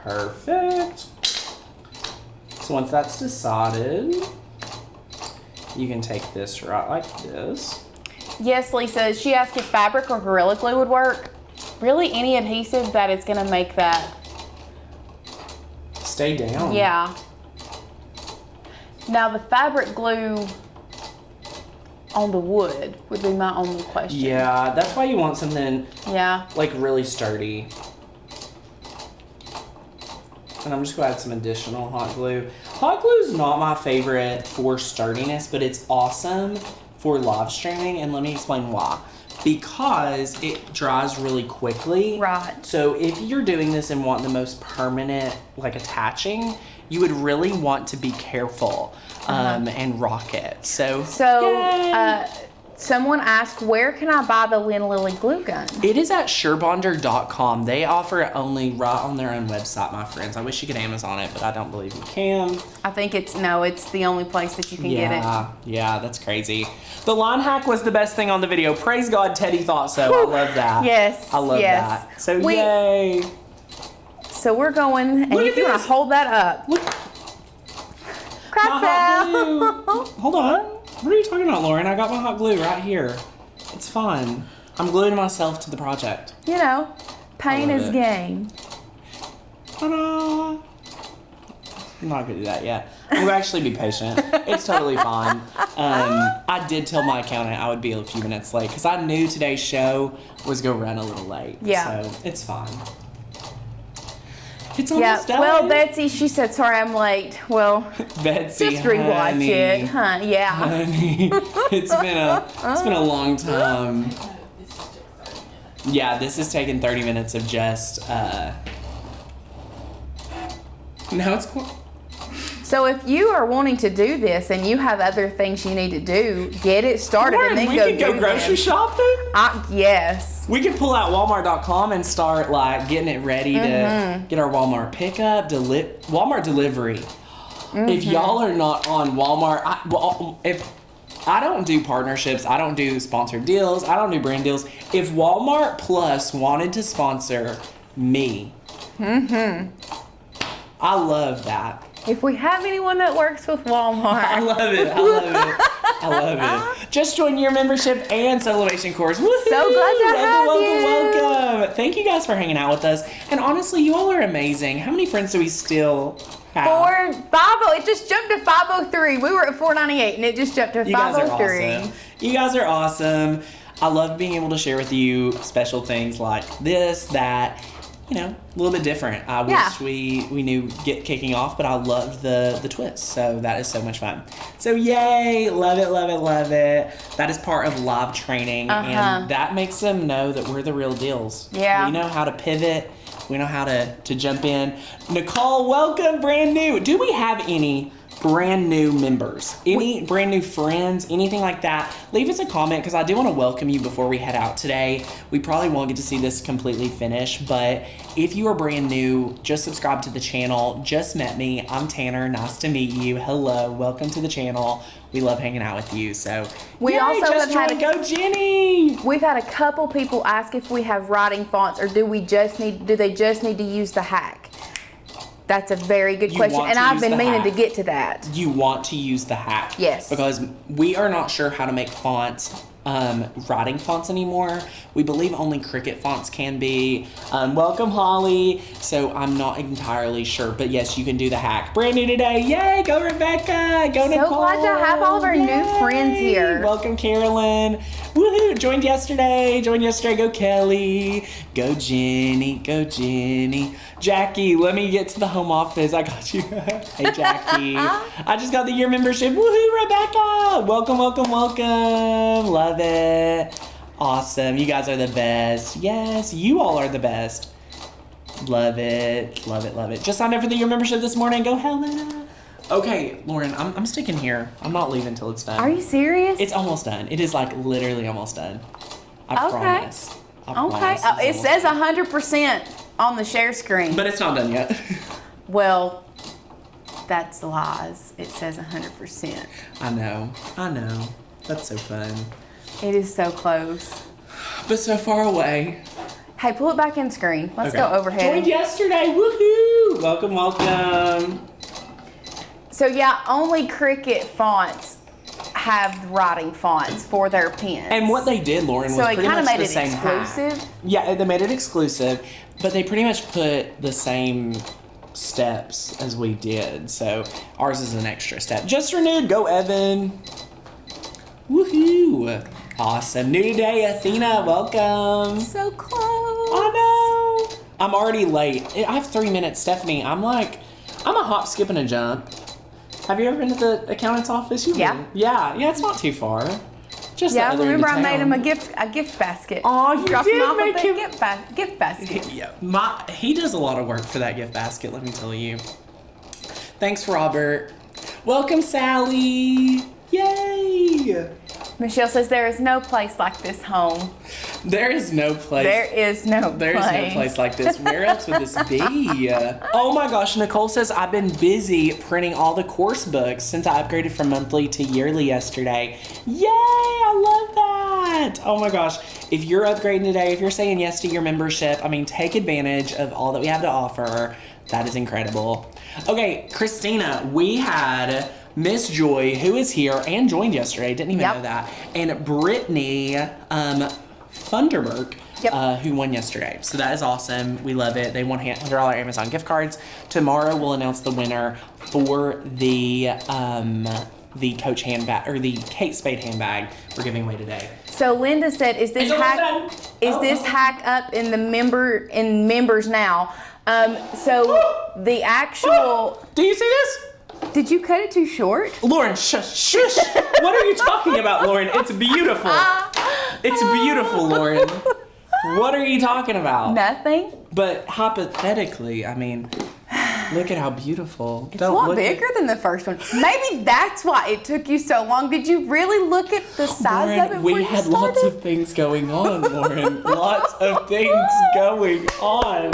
Perfect. So once that's decided, you can take this right like this. Yes, Lisa, she asked if fabric or Gorilla Glue would work. Really, any adhesive that is gonna make that stay down. Yeah. Now the fabric glue on the wood would be my only question. Yeah, that's why you want something like really sturdy. And I'm just gonna add some additional hot glue. Hot glue is not my favorite for sturdiness, but it's awesome for live streaming, and let me explain why. Because it dries really quickly. Right. So if you're doing this and want the most permanent, like attaching, you would really want to be careful and rock it. So someone asked, where can I buy the Lynn Lily glue gun? It is at surebonder.com. They offer it only right on their own website, my friends. I wish you could Amazon it, but I don't believe you can. I think it's the only place that you can get it. Yeah, that's crazy. The line hack was the best thing on the video. Praise God, Teddy thought so. I love that. Yes. I love that. So yay. So we're going, and if you want to hold that up. Look. Crap fell. Hold on. What are you talking about, Lauren? I got my hot glue right here. It's fun. I'm gluing myself to the project. You know, pain is gain. Ta-da! I'm not gonna do that yet. I'm gonna actually be patient. It's totally fine. I did tell my accountant I would be a few minutes late because I knew today's show was gonna run a little late. Yeah. So it's fine. It's almost done. Well, Betsy, she said, sorry I'm late. Well, Betsy, just rewatch it. Huh? Yeah. Honey, it's been a long time. Yeah, this is taking 30 minutes of just, now it's cool. So if you are wanting to do this and you have other things you need to do, get it started and then we could go grocery shopping? Yes. We could pull out Walmart.com and start like getting it ready to get our Walmart pickup, Walmart delivery. If y'all are not on Walmart, if I don't do partnerships, I don't do sponsored deals, I don't do brand deals. If Walmart Plus wanted to sponsor me, I love that. If we have anyone that works with Walmart. I love it. I love it. Just join your membership and Solomation course. Woo-hoo! So glad to have you. Welcome. Thank you guys for hanging out with us. And honestly, you all are amazing. How many friends do we still have? 450. It just jumped to 503. We were at 498 and it just jumped to 503. You guys are awesome. I love being able to share with you special things like this, that. a little bit different. I wish we knew kicking off, but I loved the twist. So that is so much fun. So yay, love it, love it, love it. That is part of live training, and that makes them know that we're the real deals. Yeah. We know how to pivot. We know how to jump in. Nicole, welcome, brand new. Do we have any brand new members? Any brand new friends? Anything like that? Leave us a comment, because I do want to welcome you before we head out today. We probably won't get to see this completely finished, but if you are brand new, just subscribe to the channel. Just met me. I'm Tanner. Nice to meet you. Hello. Welcome to the channel. We love hanging out with you. So we also have had go Jenny. We've had a couple people ask if we have writing fonts, or do they just need to use the hack? That's a very good question, and I've been meaning to get to that. You want to use the hack. Yes. Because we are not sure how to make fonts, writing fonts anymore. We believe only Cricut fonts can be. Welcome, Holly. So I'm not entirely sure, but yes, you can do the hack. Brand new today. Yay, go Rebecca. Go Nicole. So glad to have all of our new friends here. Welcome, Carolyn. Woohoo, joined yesterday. Go Kelly. Go Jenny. Go Jenny. Jackie, let me get to the home office. I got you. Hey, Jackie. I just got the year membership. Woohoo, Rebecca. Welcome, welcome, welcome. Love it. Awesome. You guys are the best. Yes, you all are the best. Love it. Love it, love it. Just signed up for the year membership this morning. Go Helena. Okay, Lauren, I'm sticking here. I'm not leaving until it's done. Are you serious? It's almost done. It is like literally almost done. I promise. Okay. It says 100% on the share screen. But it's not done yet. Well, that's lies. It says 100%. I know. That's so fun. It is so close. But so far away. Hey, pull it back in screen. Let's go overhead. Joined yesterday. Woohoo! Welcome, welcome. So yeah, only Cricut fonts have writing fonts for their pens. And what they did, Lauren, was pretty much the same hack. So it kind of made it exclusive? Yeah, they made it exclusive, but they pretty much put the same steps as we did. So ours is an extra step. Just renewed. Go, Evan. Woohoo! Awesome. New today, Athena. Welcome. So close. I know. I'm already late. I have 3 minutes, Stephanie. I'm a hop, skip, and a jump. Have you ever been to the accountant's office? Yeah. Yeah, it's not too far. Just yeah, the other remember end of I made him town. a gift basket. Oh, you Dropped him did off make with him a gift basket. Yeah, he does a lot of work for that gift basket, let me tell you. Thanks, Robert. Welcome, Sally. Yay! Michelle says there is no place like this home. There is no place. There is no place like this. Where else would this be? Oh my gosh, Nicole says, I've been busy printing all the course books since I upgraded from monthly to yearly yesterday. Yay, I love that. Oh my gosh. If you're upgrading today, if you're saying yes to your membership, take advantage of all that we have to offer. That is incredible. Okay, Christina, we had Miss Joy, who is here and joined yesterday, didn't even know that, and Brittany Funderburg, who won yesterday. So that is awesome. We love it. They won $100 Amazon gift cards. Tomorrow we'll announce the winner for the Coach handbag, or the Kate Spade handbag we're giving away today. So Linda said, is this hack up in the members now? So the actual. Do you see this? Did you cut it too short? Lauren, shush. What are you talking about, Lauren? It's beautiful. It's beautiful, Lauren. What are you talking about? Nothing. But hypothetically, look at how beautiful. It's a lot bigger than the first one. Maybe that's why it took you so long. Did you really look at the size Lauren, of it before we you had started? lots of things going on, Lauren. Lots of things going on.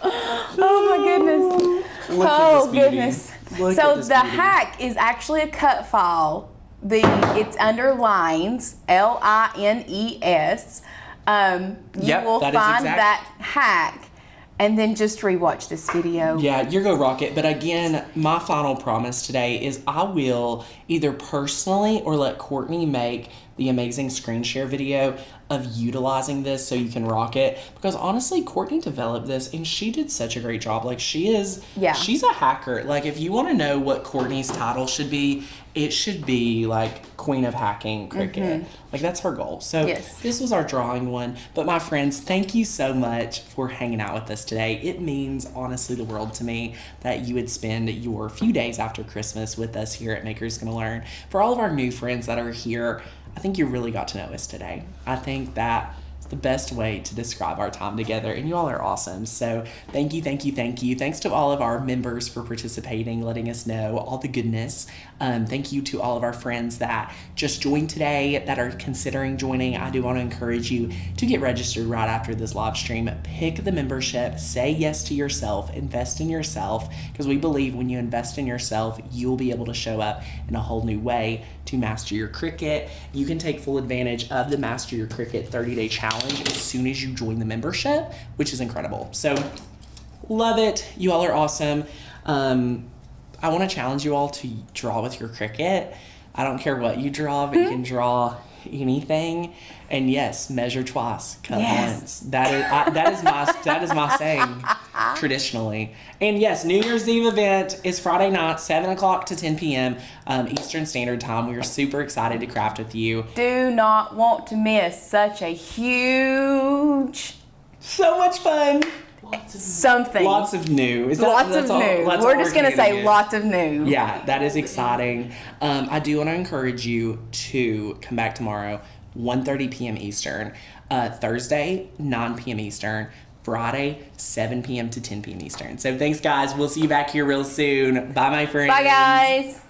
Oh my goodness. Look at this beauty. Goodness. Look So at this the beauty. hack is actually a cut file. It's under lines, LINES. You will find that hack and then just rewatch this video. Yeah, you're gonna rock it. But again, my final promise today is I will either personally or let Courtney make the amazing screen share video of utilizing this so you can rock it, because honestly Courtney developed this and she did such a great job. Like she's a hacker. Like if you want to know what Courtney's title should be, it should be like Queen of Hacking Cricut. Like that's her goal. So this was our drawing one. But my friends, thank you so much for hanging out with us today. It means honestly the world to me that you would spend your few days after Christmas with us here at Makers Gonna Learn. For all of our new friends that are here, I think you really got to know us today. I think that is the best way to describe our time together, and you all are awesome. So thank you, thank you, thank you. Thanks to all of our members for participating, letting us know all the goodness. Thank you to all of our friends that just joined today, that are considering joining. I do want to encourage you to get registered right after this live stream. Pick the membership, say yes to yourself, invest in yourself, because we believe when you invest in yourself, you'll be able to show up in a whole new way to master your Cricut. You can take full advantage of the Master Your Cricut 30-day challenge as soon as you join the membership, which is incredible. So love it. You all are awesome. I want to challenge you all to draw with your Cricut. I don't care what you draw, but you can draw anything. And yes, measure twice, cut once. That is my saying traditionally. And yes, New Year's Eve event is Friday night, 7 o'clock to 10 p.m. Eastern Standard Time. We are super excited to craft with you. Do not want to miss such a huge, so much fun. Something. Lots of new. Lots of new. We're just going to say lots of new. Yeah, that is exciting. I do want to encourage you to come back tomorrow, 1:30 p.m. Eastern. Thursday, 9 p.m. Eastern. Friday, 7 p.m. to 10 p.m. Eastern. So thanks, guys. We'll see you back here real soon. Bye, my friends. Bye, guys.